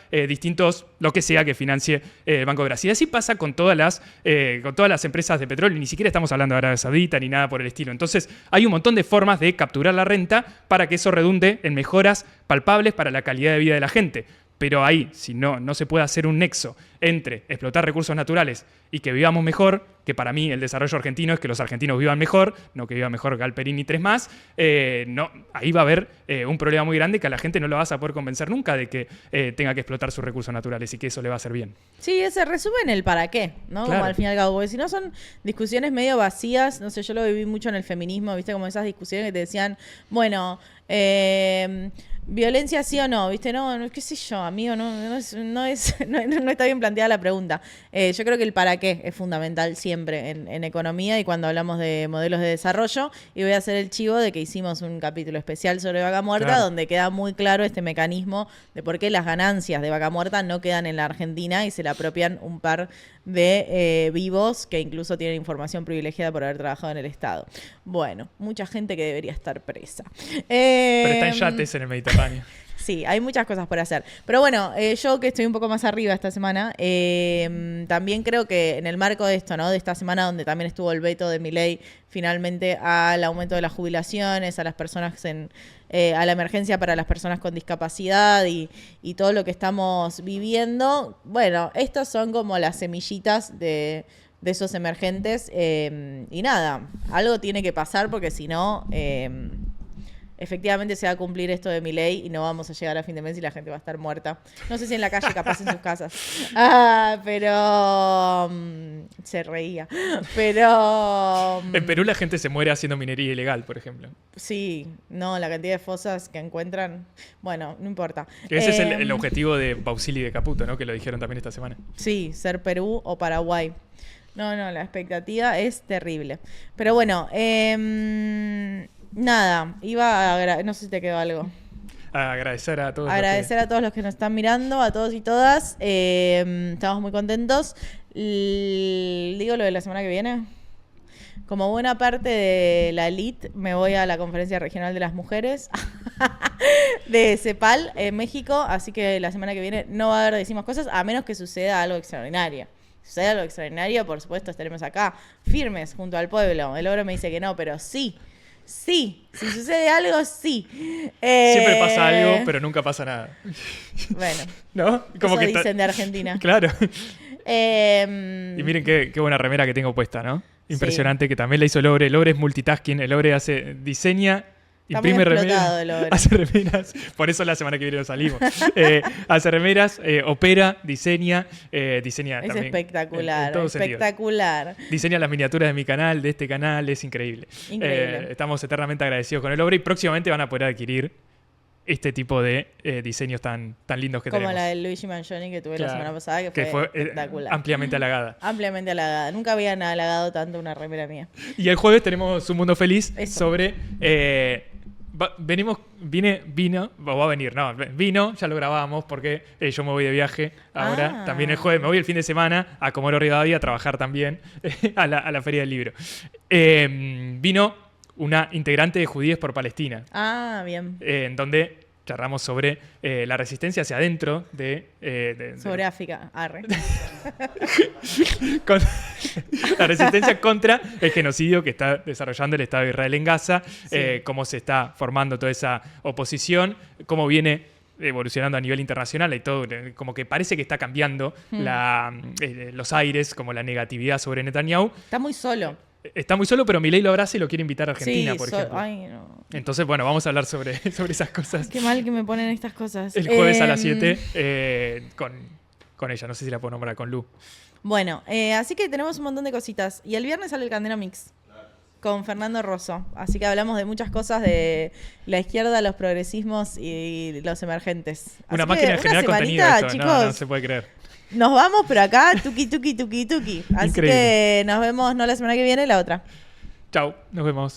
lo que sea que financie el Banco de Brasil. Y así pasa con todas las empresas de petróleo. Ni siquiera estamos hablando de Arabia Saudita ni nada por el estilo. Entonces hay un montón de formas de capturar la renta para que eso redunde en mejoras palpables para la calidad de vida de la gente. Pero ahí, si no se puede hacer un nexo entre explotar recursos naturales y que vivamos mejor, que para mí el desarrollo argentino es que los argentinos vivan mejor, no que viva mejor Galperín y 3 más, ahí va a haber un problema muy grande que a la gente no lo vas a poder convencer nunca de que tenga que explotar sus recursos naturales y que eso le va a hacer bien. Sí, ese resumen el para qué, ¿no? Claro. Como al fin y al cabo, porque si no son discusiones medio vacías, no sé, yo lo viví mucho en el feminismo, viste, como esas discusiones que te decían, bueno, violencia sí o no, viste, no, qué sé yo, amigo, no está bien planteada la pregunta. Yo creo que el para qué es fundamental siempre en economía y cuando hablamos de modelos de desarrollo, y voy a hacer el chivo de que hicimos un capítulo especial sobre Vaca Muerta, claro, donde queda muy claro este mecanismo de por qué las ganancias de Vaca Muerta no quedan en la Argentina y se la apropian un par de vivos que incluso tienen información privilegiada por haber trabajado en el Estado. Bueno, mucha gente que debería estar presa. Pero está en yates en el Mediterráneo. Sí, hay muchas cosas por hacer. Pero bueno, yo que estoy un poco más arriba esta semana, también creo que en el marco de esto, ¿no? De esta semana donde también estuvo el veto de Milei finalmente al aumento de las jubilaciones, a las personas a la emergencia para las personas con discapacidad y todo lo que estamos viviendo. Bueno, estos son como las semillitas de esos emergentes. Y nada, algo tiene que pasar porque si no... efectivamente se va a cumplir esto de Milei y no vamos a llegar a fin de mes y la gente va a estar muerta. No sé si en la calle, capaz en sus casas. Pero se reía. Pero En Perú la gente se muere haciendo minería ilegal, por ejemplo. sí, no, la cantidad de fosas que encuentran, bueno, no importa. Que ese es el objetivo de Bausili y de Caputo, ¿no? Que lo dijeron también esta semana. Sí, ser Perú o Paraguay. No, la expectativa es terrible. Pero bueno, nada, no sé si te quedó algo. Agradecer a todos. Agradecer a todos los que nos están mirando, a todos y todas. Estamos muy contentos. Digo lo de la semana que viene. Como buena parte de la elite, me voy a la Conferencia Regional de las Mujeres de CEPAL en México. Así que la semana que viene no va a haber Decimos Cosas, a menos que suceda algo extraordinario. Si sucede algo extraordinario, por supuesto, estaremos acá, firmes, junto al pueblo. El oro me dice que no, pero sí. Sí, si sucede algo, sí. Siempre pasa algo, pero nunca pasa nada. Bueno, ¿no? Como eso que dicen de Argentina. Claro. Y miren qué buena remera que tengo puesta, ¿no? Impresionante, sí. Que también la hizo Lore. Lore es multitasking. El Lore diseña, imprime remeras, hace remeras. Por eso la semana que viene lo salimos. Hace remeras, opera, diseña es también. Espectacular, En espectacular. sentido. Diseña las miniaturas de mi canal, de este canal, es increíble. Estamos eternamente agradecidos con el Lore y próximamente van a poder adquirir este tipo de diseños tan lindos que tenemos. Como la de Luigi Mangioni que tuve la semana pasada, que fue espectacular. Ampliamente halagada. Ampliamente halagada. Nunca habían halagado tanto una remera mía. Y el jueves tenemos Un Mundo Feliz sobre... Vino, ya lo grabamos porque yo me voy de viaje ahora. También el jueves me voy el fin de semana a Comodoro Rivadavia a trabajar también a la Feria del Libro. Vino una integrante de Judíes por Palestina. Bien. En donde charlamos sobre la resistencia hacia adentro sobre África. Arre. La resistencia contra el genocidio que está desarrollando el Estado de Israel en Gaza, sí. Cómo se está formando toda esa oposición, cómo viene evolucionando a nivel internacional y todo, como que parece que está cambiando los aires, como la negatividad sobre Netanyahu. Está muy solo. Está muy solo, pero Milei lo abraza y lo quiere invitar a Argentina, sí, por ejemplo. Ay, no. Entonces, bueno, vamos a hablar sobre esas cosas. Qué mal que me ponen estas cosas. El jueves a las 7 con ella, no sé si la puedo nombrar, con Lu. Bueno, así que tenemos un montón de cositas. Y el viernes sale el Candela Mix con Fernando Rosso. Así que hablamos de muchas cosas de la izquierda, los progresismos y los emergentes. Una máquina de generar contenido esto, chicos, no se puede creer. Nos vamos, pero acá, tuki. Así Increíble. que nos vemos no la semana que viene, la otra. Chau, nos vemos.